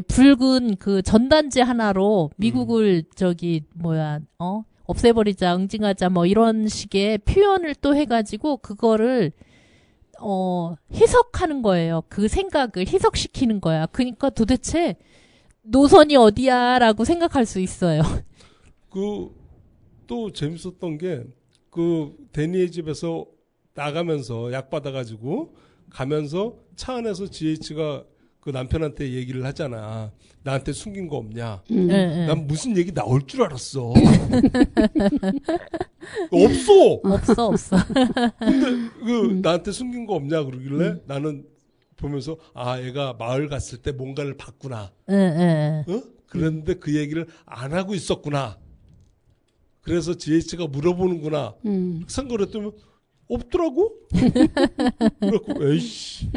붉은 그 전단지 하나로 미국을 없애버리자, 응징하자 뭐 이런 식의 표현을 또 해가지고 그거를 해석하는 거예요. 그 생각을 해석시키는 거야. 그러니까 도대체 노선이 어디야라고 생각할 수 있어요. 또 재밌었던 게 그 데니의 집에서 나가면서 약 받아가지고 가면서 차 안에서 GH가 그 남편한테 얘기를 하잖아. 나한테 숨긴 거 없냐? 난 무슨 얘기 나올 줄 알았어. 없어. 근데 나한테 숨긴 거 없냐 그러길래 나는 보면서 얘가 마을 갔을 때 뭔가를 봤구나. 그랬는데 그 얘기를 안 하고 있었구나. 그래서 GH가 물어보는구나. 생각을 했더니 없더라고? 그래갖고 에이씨.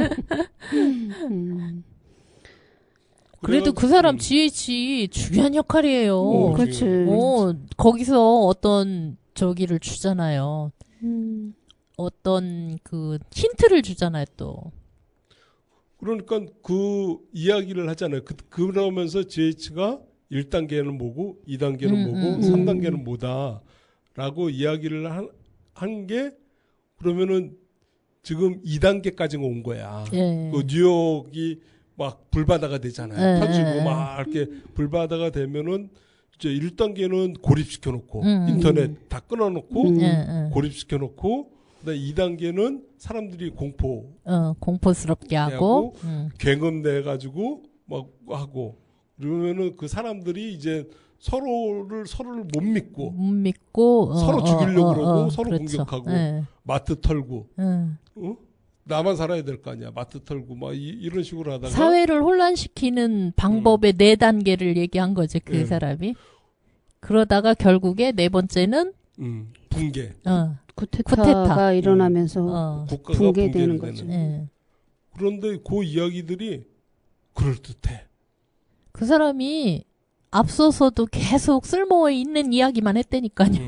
그래도 그 사람 GH 중요한 역할이에요. 그렇지. 거기서 어떤 저기를 주잖아요. 어떤 그 힌트를 주잖아요, 또. 그러니까 그 이야기를 하잖아요. 그러면서 GH가 1단계는 뭐고 2단계는 뭐고 3단계는 뭐다 라고 이야기를 한 게 그러면은 지금 2단계까지 온 거야. 그 뉴욕이 막 불바다가 되잖아요. 펴지고 막 이렇게 불바다가 되면은 이제 1단계는 고립시켜 놓고 인터넷 다 끊어 놓고 고립시켜 놓고 그다음에 2단계는 사람들이 공포스럽게 하고 굉음 내 가지고 막 하고 그러면은 그 사람들이 이제 서로를 못 믿고 서로 죽이려고 그러고 서로 그렇죠. 공격하고 마트 털고 나만 살아야 될 거 아니야. 마트 털고 막 이런 식으로 하다가 사회를 혼란시키는 방법의 4단계를 얘기한 거지 사람이. 그러다가 결국에 4번째는 붕괴. 쿠데타가 일어나면서 국가가 붕괴되는 붕괴되는. 거죠. 예. 그런데 그 이야기들이 그럴듯해. 그 사람이 앞서서도 계속 쓸모있는 이야기만 했다니까요.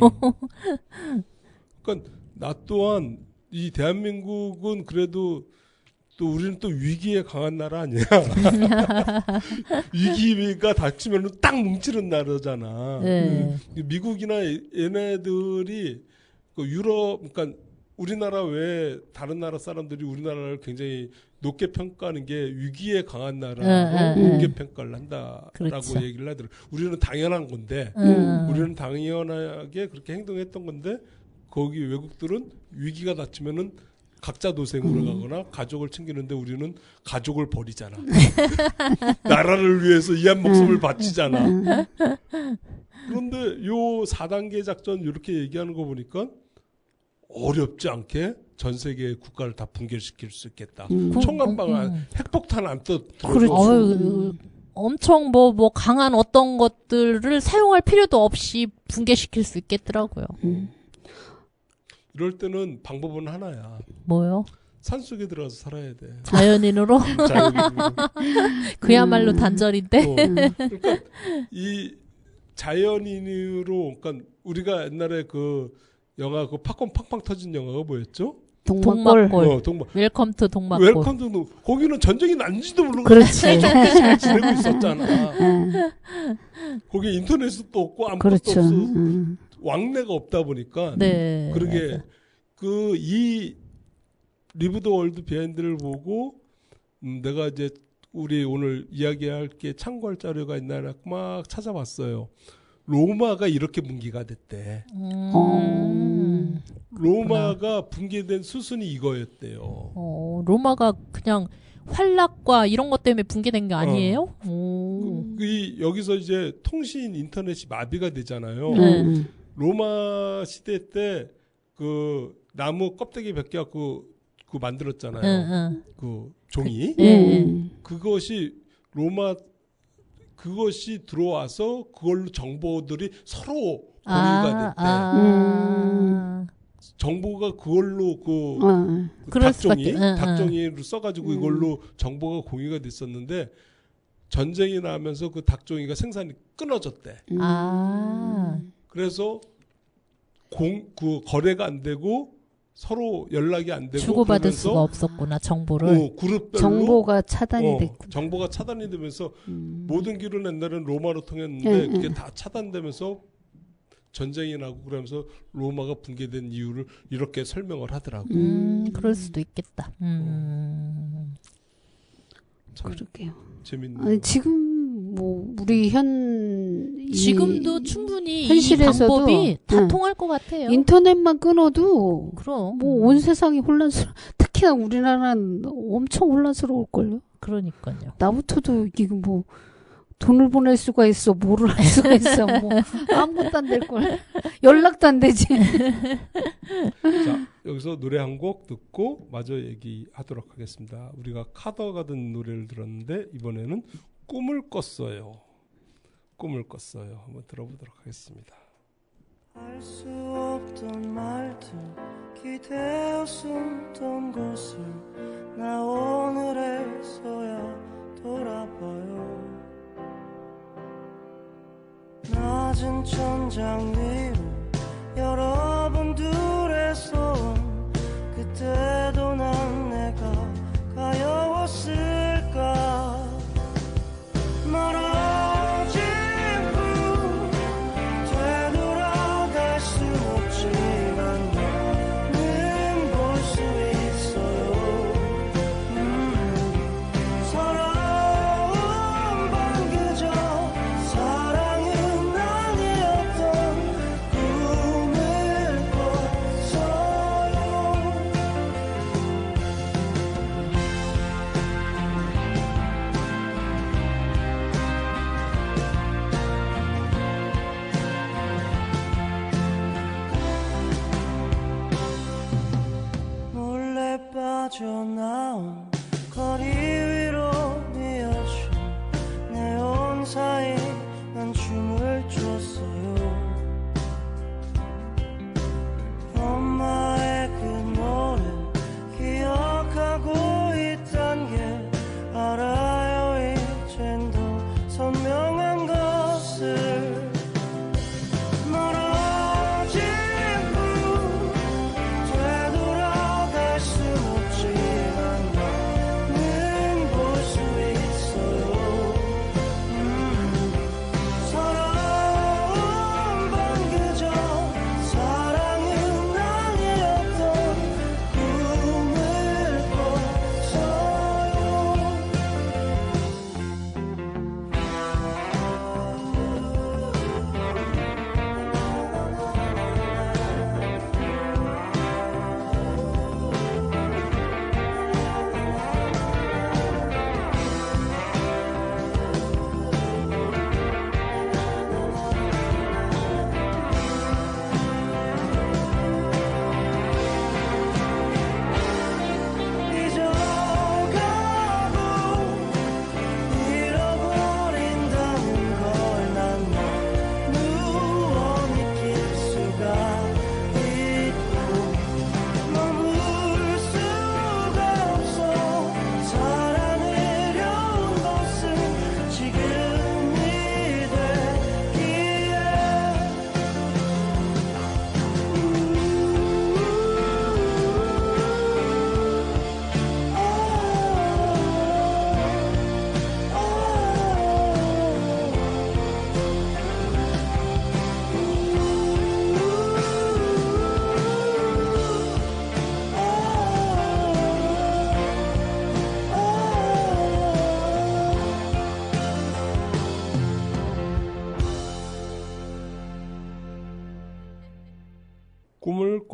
그러니까 나 또한 이 대한민국은 그래도 또 우리는 또 위기에 강한 나라 아니야. 위기가 닥치면 딱 뭉치는 나라잖아. 네. 미국이나 얘네들이 그 유럽, 그러니까 우리나라 외에 다른 나라 사람들이 우리나라를 굉장히 높게 평가하는 게 위기에 강한 나라로 높게 평가를 한다라고 그렇죠. 얘기를 하더라고요. 우리는 당연한 건데, 우리는 당연하게 그렇게 행동했던 건데, 거기 외국들은 위기가 닥치면은 각자 도생으로 가거나 가족을 챙기는데 우리는 가족을 버리잖아. 나라를 위해서 이 한 목숨을 바치잖아. 그런데 요 4단계 작전 이렇게 얘기하는 거 보니까 어렵지 않게 전 세계의 국가를 다 붕괴시킬 수 있겠다. 총간방안, 핵폭탄 안 그렇죠. 어휴, 엄청 뭐 강한 어떤 것들을 사용할 필요도 없이 붕괴시킬 수 있겠더라고요. 이럴 때는 방법은 하나야. 뭐요? 산속에 들어가서 살아야 돼. 자연인으로? 자연인으로. 그야말로 단절인데? 그러니까 이 자연인으로, 그러니까 우리가 옛날에 그 영화 그 팝콘 팡팡 터진 영화가 뭐였죠? 동막골. 동막. 웰컴 투 동막골. 웰컴 투 거기는 전쟁이 난지도 모르고 그렇지. 잘 지내고 있었잖아. 거기 인터넷도 없고 아무것도 그렇죠. 없어. 왕래가 없다 보니까 네. 그러게 그 이 리브 더 월드 비하인드를 보고 내가 이제 우리 오늘 이야기할 게 참고할 자료가 있나 막 찾아봤어요. 로마가 이렇게 붕괴가 됐대. 로마가 붕괴된 수순이 이거였대요. 로마가 그냥 활락과 이런 것 때문에 붕괴된 게 아니에요? 여기서 이제 통신 인터넷이 마비가 되잖아요. 로마 시대 때 그 나무 껍데기 벗겨갖고 그 만들었잖아요. 그 종이. 그것이 그것이 들어와서 그걸로 정보들이 서로 공유가 됐대. 정보가 그걸로 닭종이로 써가지고 이걸로 정보가 공유가 됐었는데 전쟁이 나면서 그 닭종이가 생산이 끊어졌대. 그래서 그 거래가 안 되고 서로 연락이 안 되고 주고받을 수가 없었구나 정보를. 그룹별로 정보가 차단이 됐고. 정보가 차단이 되면서 모든 길은 옛날에는 로마로 통했는데 그게 다 차단되면서 전쟁이 나고 그러면서 로마가 붕괴된 이유를 이렇게 설명을 하더라고. 그럴 수도 있겠다. 그러게요. 재밌네요. 아니, 지금 뭐 우리 지금도 충분히 현실에서도 이 방법이 다 통할 것 같아요. 인터넷만 끊어도 그럼 뭐 온 세상이 특히나 우리나라는 엄청 혼란스러울걸요. 그러니까요. 나부터도 이거 뭐 돈을 보낼 수가 있어, 뭐를 할 수가 있어, 뭐 아무것도 안 될 걸. 연락도 안 되지. 자, 여기서 노래 한 곡 듣고 마저 얘기하도록 하겠습니다. 우리가 카더가 든 노래를 들었는데 이번에는 꿈을 꿨어요. 꿈을 꿨어요. 한번 들어보도록 하겠습니다. 알 수 없던 말들 기대어 숨던 곳을 나 오늘에서야 돌아봐요. 낮은 천장 위로 여러분 둘의 손 그때도 난 내가 가여웠을까. 멀어진 꿈 되돌아갈 수 없지만 너는 볼 수 있어요. 서러운 밤 그저 사랑은 아니었던 꿈을 꿨어요. 몰래 빠져나온 거리 위로 미어진 네온 사이 난 춤을 췄어요. 엄마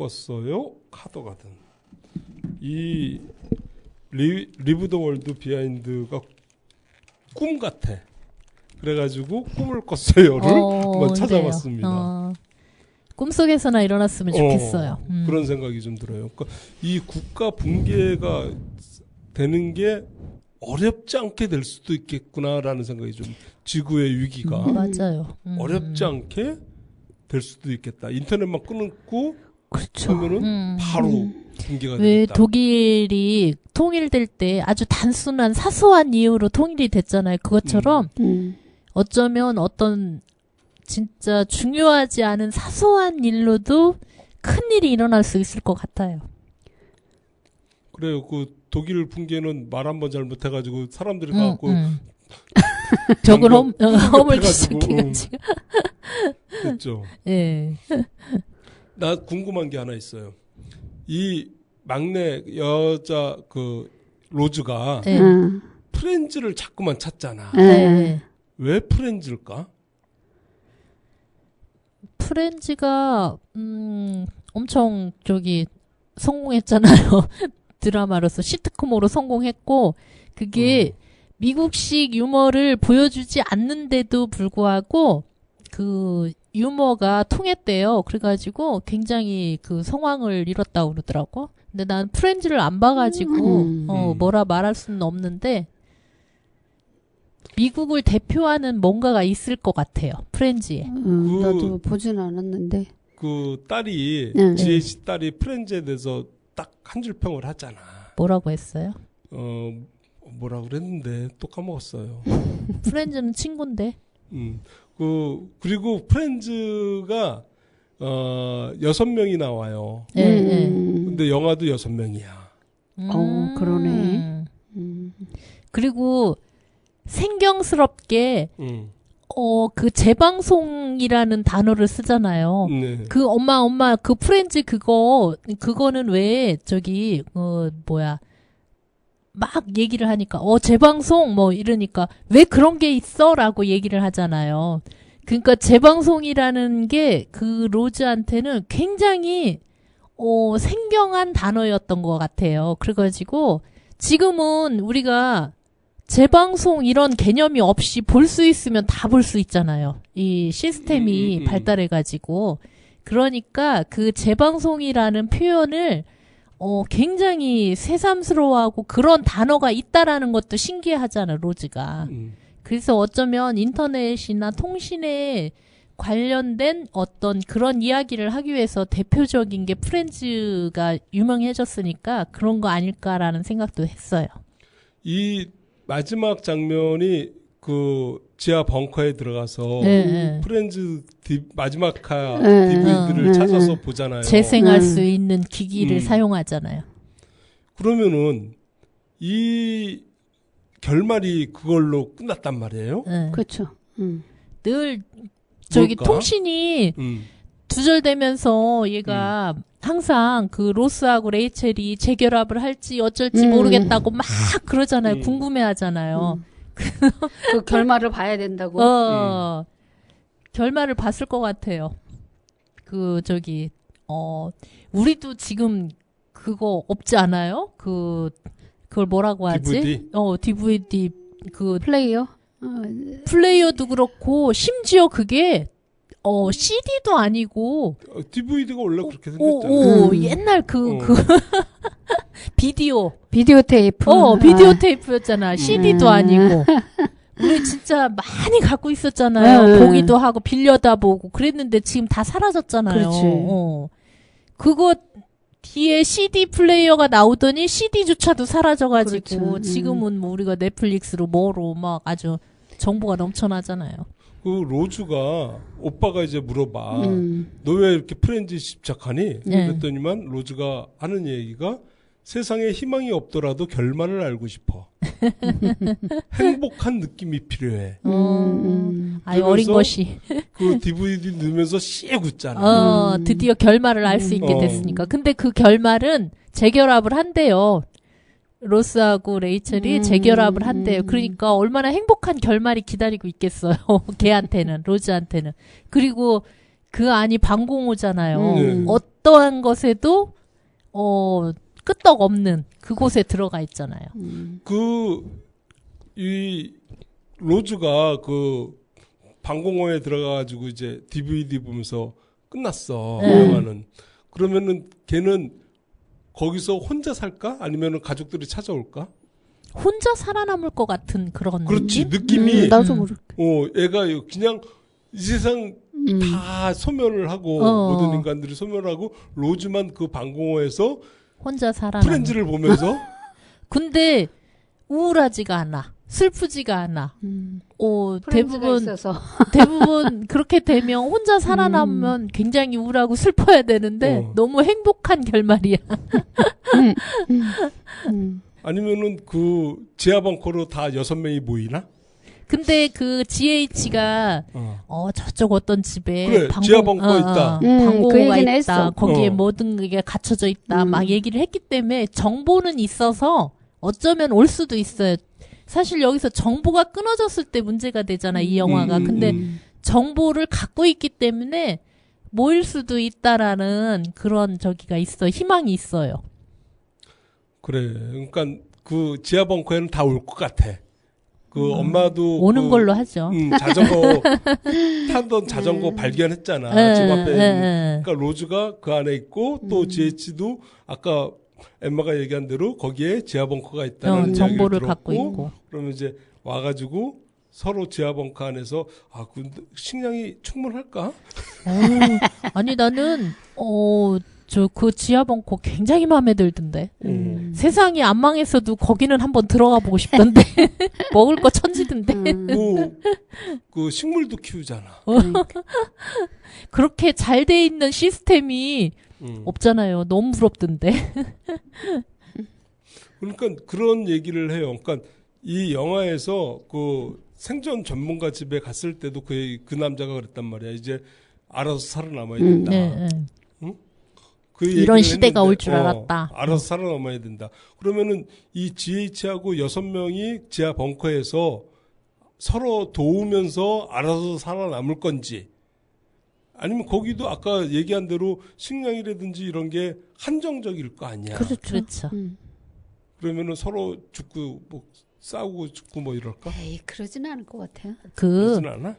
껐어요. 카더가든. 이 리브 더 월드 비하인드가 꿈 같아. 그래가지고 꿈을 꿨어요를 한번 찾아봤습니다. 꿈속에서나 일어났으면 좋겠어요. 그런 생각이 좀 들어요. 그러니까 이 국가 붕괴가 되는 게 어렵지 않게 될 수도 있겠구나라는 생각이 좀 지구의 위기가 맞아요. 어렵지 않게 될 수도 있겠다. 인터넷만 끊고 그렇죠. 하면은 바로 붕괴가 왜 되겠다. 독일이 통일될 때 아주 단순한 사소한 이유로 통일이 됐잖아요. 그것처럼 어쩌면 어떤 진짜 중요하지 않은 사소한 일로도 큰 일이 일어날 수 있을 것 같아요. 그래요. 그 독일 붕괴는 말 한 번 잘못해가지고 사람들이 가갖고 적을 허물 해가지고, 시키는지. 됐죠. 예. 나 궁금한 게 하나 있어요. 이 막내 여자 그 로즈가 예. 프렌즈를 자꾸만 찾잖아. 네. 왜 프렌즈일까? 프렌즈가 엄청 성공했잖아요. 드라마로서 시트콤으로 성공했고 그게 미국식 유머를 보여주지 않는데도 불구하고 그 유머가 통했대요. 그래가지고 굉장히 그 성황을 이뤘다고 그러더라고. 근데 난 프렌즈를 안 봐가지고 뭐라 말할 수는 없는데 미국을 대표하는 뭔가가 있을 것 같아요. 프렌즈에. 나도 보진 않았는데. 그 딸이 지혜 씨 딸이 프렌즈에 대해서 딱 한 줄 평을 하잖아. 뭐라고 했어요? 뭐라 그랬는데 또 까먹었어요. 프렌즈는 친구인데. 그리고 프렌즈가 6명이 나와요. 근데 영화도 6명이야. 그러네. 그리고 생경스럽게 그 재방송이라는 단어를 쓰잖아요. 네. 그 엄마 그 프렌즈 그거는 왜 막 얘기를 하니까 재방송 뭐 이러니까 왜 그런 게 있어라고 얘기를 하잖아요. 그러니까 재방송이라는 게 그 로즈한테는 굉장히 생경한 단어였던 것 같아요. 그래가지고 지금은 우리가 재방송 이런 개념이 없이 볼 수 있으면 다 볼 수 있잖아요. 이 시스템이 발달해가지고. 그러니까 그 재방송이라는 표현을 굉장히 새삼스러워하고 그런 단어가 있다라는 것도 신기하잖아, 로즈가. 그래서 어쩌면 인터넷이나 통신에 관련된 어떤 그런 이야기를 하기 위해서 대표적인 게 프렌즈가 유명해졌으니까 그런 거 아닐까라는 생각도 했어요. 이 마지막 장면이 그 지하 벙커에 들어가서 프렌즈 마지막 DVD를 찾아서 보잖아요. 재생할 수 있는 기기를 사용하잖아요. 그러면은 이 결말이 그걸로 끝났단 말이에요. 그렇죠. 늘 뭘까? 통신이 두절되면서 얘가 항상 그 로스하고 레이첼이 재결합을 할지 어쩔지 모르겠다고 막 그러잖아요. 궁금해하잖아요. 그 결말을 봐야 된다고. 결말을 봤을 것 같아요. 우리도 지금 그거 없지 않아요? 그걸 뭐라고 하지? DVD? DVD 플레이어? 플레이어도 그렇고 심지어 그게 CD도 아니고 DVD가 원래 그렇게 생겼잖아요. 옛날 비디오 테이프. 비디오 테이프였잖아. CD도 아니고. 우리 진짜 많이 갖고 있었잖아요. 보기도 하고 빌려다 보고 그랬는데 지금 다 사라졌잖아요. 그렇지. 그거 뒤에 CD 플레이어가 나오더니 CD조차도 사라져가지고 그렇죠. 지금은 뭐 우리가 넷플릭스로 뭐로 막 아주 정보가 넘쳐나잖아요. 그 로즈가 오빠가 이제 물어봐. 너 왜 이렇게 프렌즈 집착하니? 그랬더니만 로즈가 하는 얘기가 세상에 희망이 없더라도 결말을 알고 싶어. 행복한 느낌이 필요해. 어린 것이. 그 DVD 넣으면서 씩 웃잖아. 드디어 결말을 알 수 있게 됐으니까. 근데 그 결말은 재결합을 한대요. 로스하고 레이첼이 재결합을 한대요. 그러니까 얼마나 행복한 결말이 기다리고 있겠어요. 걔한테는, 로즈한테는. 그리고 그 안이 방공호잖아요. 네. 어떠한 것에도 끄떡 없는 그곳에 들어가 있잖아요. 이 로즈가 그 방공호에 들어가가지고 이제 DVD 보면서 끝났어. 영화는. 그러면은 걔는 거기서 혼자 살까? 아니면은 가족들이 찾아올까? 혼자 살아남을 것 같은 그런 그렇지. 느낌? 느낌이 나도 모르겠. 애가 그냥 이 세상 다 소멸을 하고 모든 인간들이 소멸하고 로즈만 그 방공호에서 혼자 살아남을. 프렌즈를 보면서 근데 우울하지가 않아. 슬프지가 않아. 대부분 그렇게 되면 혼자 살아남으면 굉장히 우울하고 슬퍼야 되는데 너무 행복한 결말이야. 아니면은 그 지하 벙커로 다 6명이 모이나? 근데 그 GH가 저쪽 어떤 집에 그래, 지하 벙커 있다. 방공호가 그 얘기는 있다. 했어. 거기에 모든 게 갖춰져 있다. 막 얘기를 했기 때문에 정보는 있어서 어쩌면 올 수도 있어요. 사실 여기서 정보가 끊어졌을 때 문제가 되잖아, 이 영화가. 근데 정보를 갖고 있기 때문에 모일 수도 있다라는 그런 저기가 있어. 희망이 있어요. 그래. 그러니까 그 지하 벙커에는 다 올 것 같아. 그 엄마도 오는 걸로 하죠. 자전거 타던 자전거 발견했잖아. 집 앞에 있는. 그러니까 로즈가 그 안에 있고 또 GH도 아까 엠마가 얘기한 대로 거기에 지하 벙커가 있다는 정보를 이야기를 갖고 들었고, 있고. 그러면 이제 와가지고 서로 지하 벙커 안에서 근데 식량이 충분할까? 아니 나는 그 지하 벙커 굉장히 마음에 들던데. 세상이 안 망했어도 거기는 한번 들어가 보고 싶던데. 먹을 거 천지던데. 그 식물도 키우잖아. 그렇게 잘 돼 있는 시스템이 없잖아요. 너무 부럽던데. 그러니까 그런 얘기를 해요. 그러니까 이 영화에서 그 생존 전문가 집에 갔을 때도 그 남자가 그랬단 말이야. 이제 알아서 살아남아야 된다. 그 이런 시대가 했는데, 올 줄 알았다. 알아서 살아남아야 된다. 그러면은 이 GH하고 6명이 지하 벙커에서 서로 도우면서 알아서 살아남을 건지, 아니면 거기도 아까 얘기한 대로 식량이라든지 이런 게 한정적일 거 아니야. 그렇죠. 그러면은 서로 죽고 뭐 싸우고 죽고 뭐 이럴까? 에이, 그러지는 않을 것 같아요. 그러진 않아?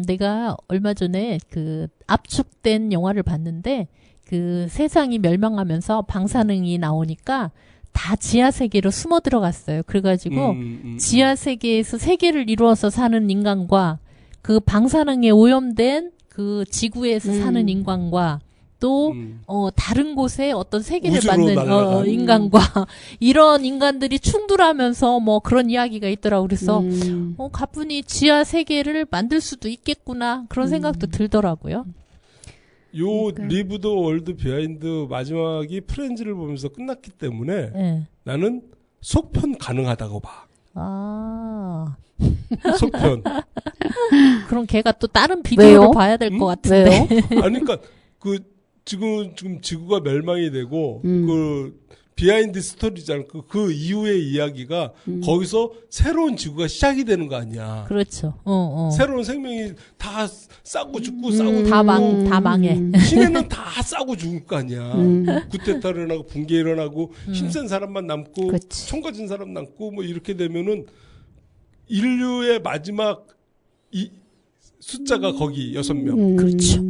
내가 얼마 전에 그 압축된 영화를 봤는데 그 세상이 멸망하면서 방사능이 나오니까 다 지하 세계로 숨어 들어갔어요. 그래가지고 지하 세계에서 세계를 이루어서 사는 인간과 그 방사능에 오염된 그 지구에서 사는 인간과 또 다른 곳에 어떤 세계를 만든 인간과 이런 인간들이 충돌하면서 뭐 그런 이야기가 있더라고. 그래서 가뿐히 지하 세계를 만들 수도 있겠구나 그런 생각도 들더라고요. 요 리브 더 월드 비하인드 마지막이 프렌즈를 보면서 끝났기 때문에 나는 속편 가능하다고 봐. 속편. 그럼 걔가 또 다른 비디오를 왜요? 봐야 될 것 같은데. 왜요? 아니 그러니까 그 지금 지구가 멸망이 되고 그 비하인드 스토리잖아. 그 이후의 이야기가 거기서 새로운 지구가 시작이 되는 거 아니야. 그렇죠. 새로운 생명이 다 싸고 죽고 싸고 다 죽고 망해. 신에는 다 싸고 죽을 거 아니야. 구테타 일어나고 붕괴 일어나고 힘센 사람만 남고 그치. 총 가진 사람 남고 뭐 이렇게 되면은 인류의 마지막 이 숫자가 거기 6명. 그렇죠.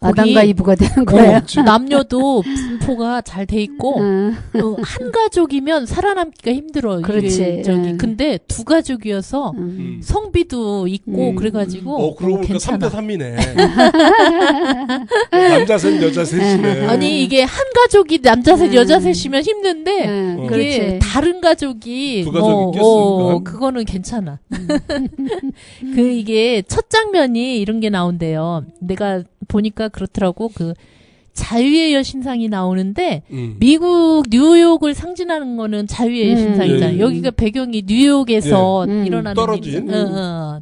아담과 이브가 되는 거예요. 남녀도 분포가 잘 돼 있고 한 가족이면 살아남기가 힘들어. 그렇지. 근데 두 가족이어서 성비도 있고 그래가지고 그러고 보니까 괜찮아. 3대3이네. 남자 셋, 여자 셋이네. 아니 이게 한 가족이 남자 셋, 여자 셋이면 힘든데 이게 그렇지. 다른 가족이 두 가족이 꼈으니까. 그거는 괜찮아. 이게 첫 장면이 이런 게 나온대요. 내가 보니까 그렇더라고. 그 자유의 여신상이 나오는데 미국 뉴욕을 상징하는 거는 자유의 여신상이잖아요. 여기가 배경이 뉴욕에서 일어나는 떨어진.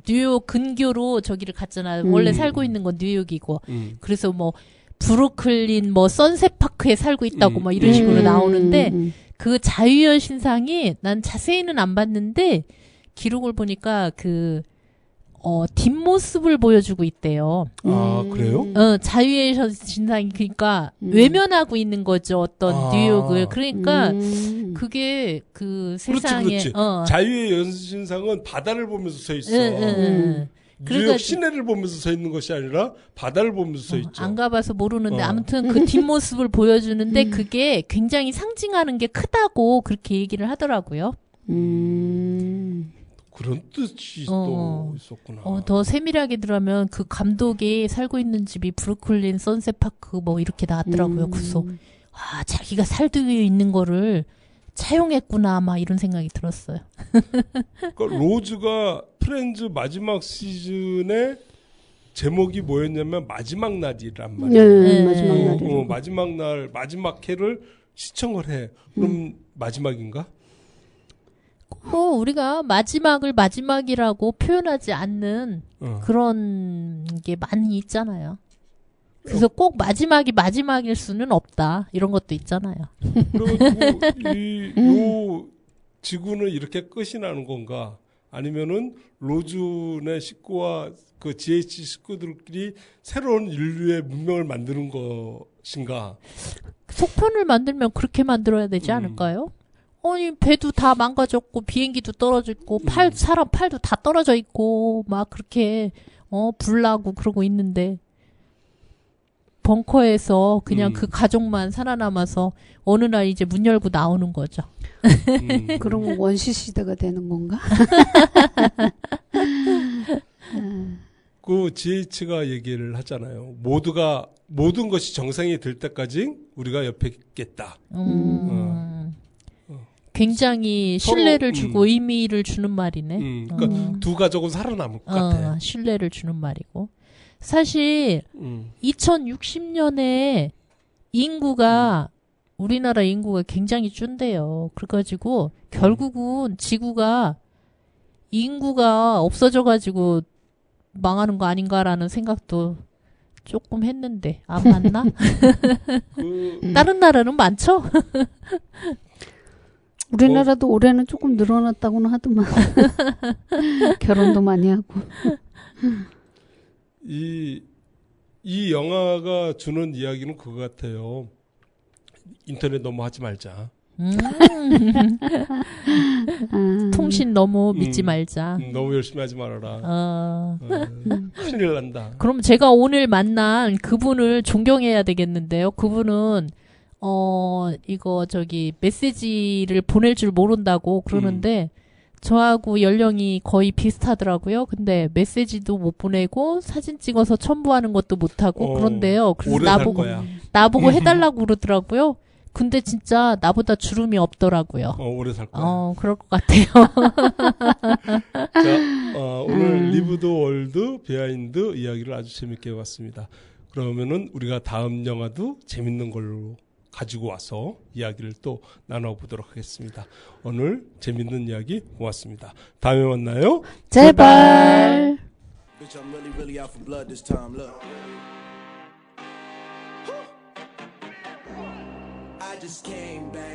뉴욕 근교로 저기를 갔잖아. 원래 살고 있는 건 뉴욕이고. 그래서 뭐 브루클린 뭐 선셋파크에 살고 있다고 뭐 이런 식으로 나오는데 그 자유의 여신상이 난 자세히는 안 봤는데 기록을 보니까 뒷모습을 보여주고 있대요. 아, 그래요? 자유의 신상이 그러니까 외면하고 있는 거죠. 어떤 뉴욕을. 그러니까 그게 그 세상에 그렇지. 자유의 여신상은 바다를 보면서 서 있어. 뉴욕 그러니까 시내를 보면서 서 있는 것이 아니라 바다를 보면서 서 있죠. 안 가봐서 모르는데 아무튼 그 뒷모습을 보여주는데 그게 굉장히 상징하는 게 크다고 그렇게 얘기를 하더라고요. 그런 뜻이 또 있었구나. 더 세밀하게 들어가면 그 감독이 살고 있는 집이 브루클린 선셋파크 뭐 이렇게 나왔더라고요. 그래서 자기가 살고 있는 거를 차용했구나 막 이런 생각이 들었어요. 그러니까 로즈가 프렌즈 마지막 시즌에 제목이 뭐였냐면 마지막 날이란 말이에요. 네, 마지막 날. 마지막 날 마지막 회를 시청을 해. 그럼 마지막인가? 우리가 마지막을 마지막이라고 표현하지 않는 그런 게 많이 있잖아요. 그래서 꼭 마지막이 마지막일 수는 없다. 이런 것도 있잖아요. 그리고 요 지구는 이렇게 끝이 나는 건가? 아니면은 로즈네 식구와 그 GH 식구들끼리 새로운 인류의 문명을 만드는 것인가? 속편을 만들면 그렇게 만들어야 되지 않을까요? 아니 배도 다 망가졌고 비행기도 떨어져 있고 사람 팔도 다 떨어져 있고 막 그렇게 불나고 그러고 있는데 벙커에서 그냥 그 가족만 살아남아서 어느 날 이제 문 열고 나오는 거죠. 그럼 원시 시대가 되는 건가? 그 GH가 얘기를 하잖아요. 모든 것이 정상이 될 때까지 우리가 옆에 있겠다. 굉장히 신뢰를 주고 의미를 주는 말이네. 그러니까 두 가족은 살아남을 것 같아. 신뢰를 주는 말이고. 사실 2060년에 우리나라 인구가 굉장히 준대요. 그래가지고 결국은 지구가 인구가 없어져가지고 망하는 거 아닌가라는 생각도 조금 했는데 안 맞나? 다른 나라는 많죠? 우리나라도 올해는 조금 늘어났다고는 하더만. 결혼도 많이 하고. 이 영화가 주는 이야기는 그거 같아요. 인터넷 너무 하지 말자. 통신 너무 믿지 말자. 너무 열심히 하지 말아라. 큰일 난다. 그럼 제가 오늘 만난 그분을 존경해야 되겠는데요. 그분은 이거 메시지를 보낼 줄 모른다고 그러는데 저하고 연령이 거의 비슷하더라고요. 근데 메시지도 못 보내고 사진 찍어서 첨부하는 것도 못하고 그런데요. 그래서 나보고 해달라고 그러더라고요. 근데 진짜 나보다 주름이 없더라고요. 오래 살 거야. 그럴 것 같아요. 자, 오늘 리브 더 월드 비하인드 이야기를 아주 재밌게 해봤습니다. 그러면은 우리가 다음 영화도 재밌는 걸로 가지고 와서 이야기를 또 나눠보도록 하겠습니다. 오늘 재밌는 이야기 고맙습니다. 다음에 만나요. 제발. Bitch, I'm really out for blood this time. Look. I just came back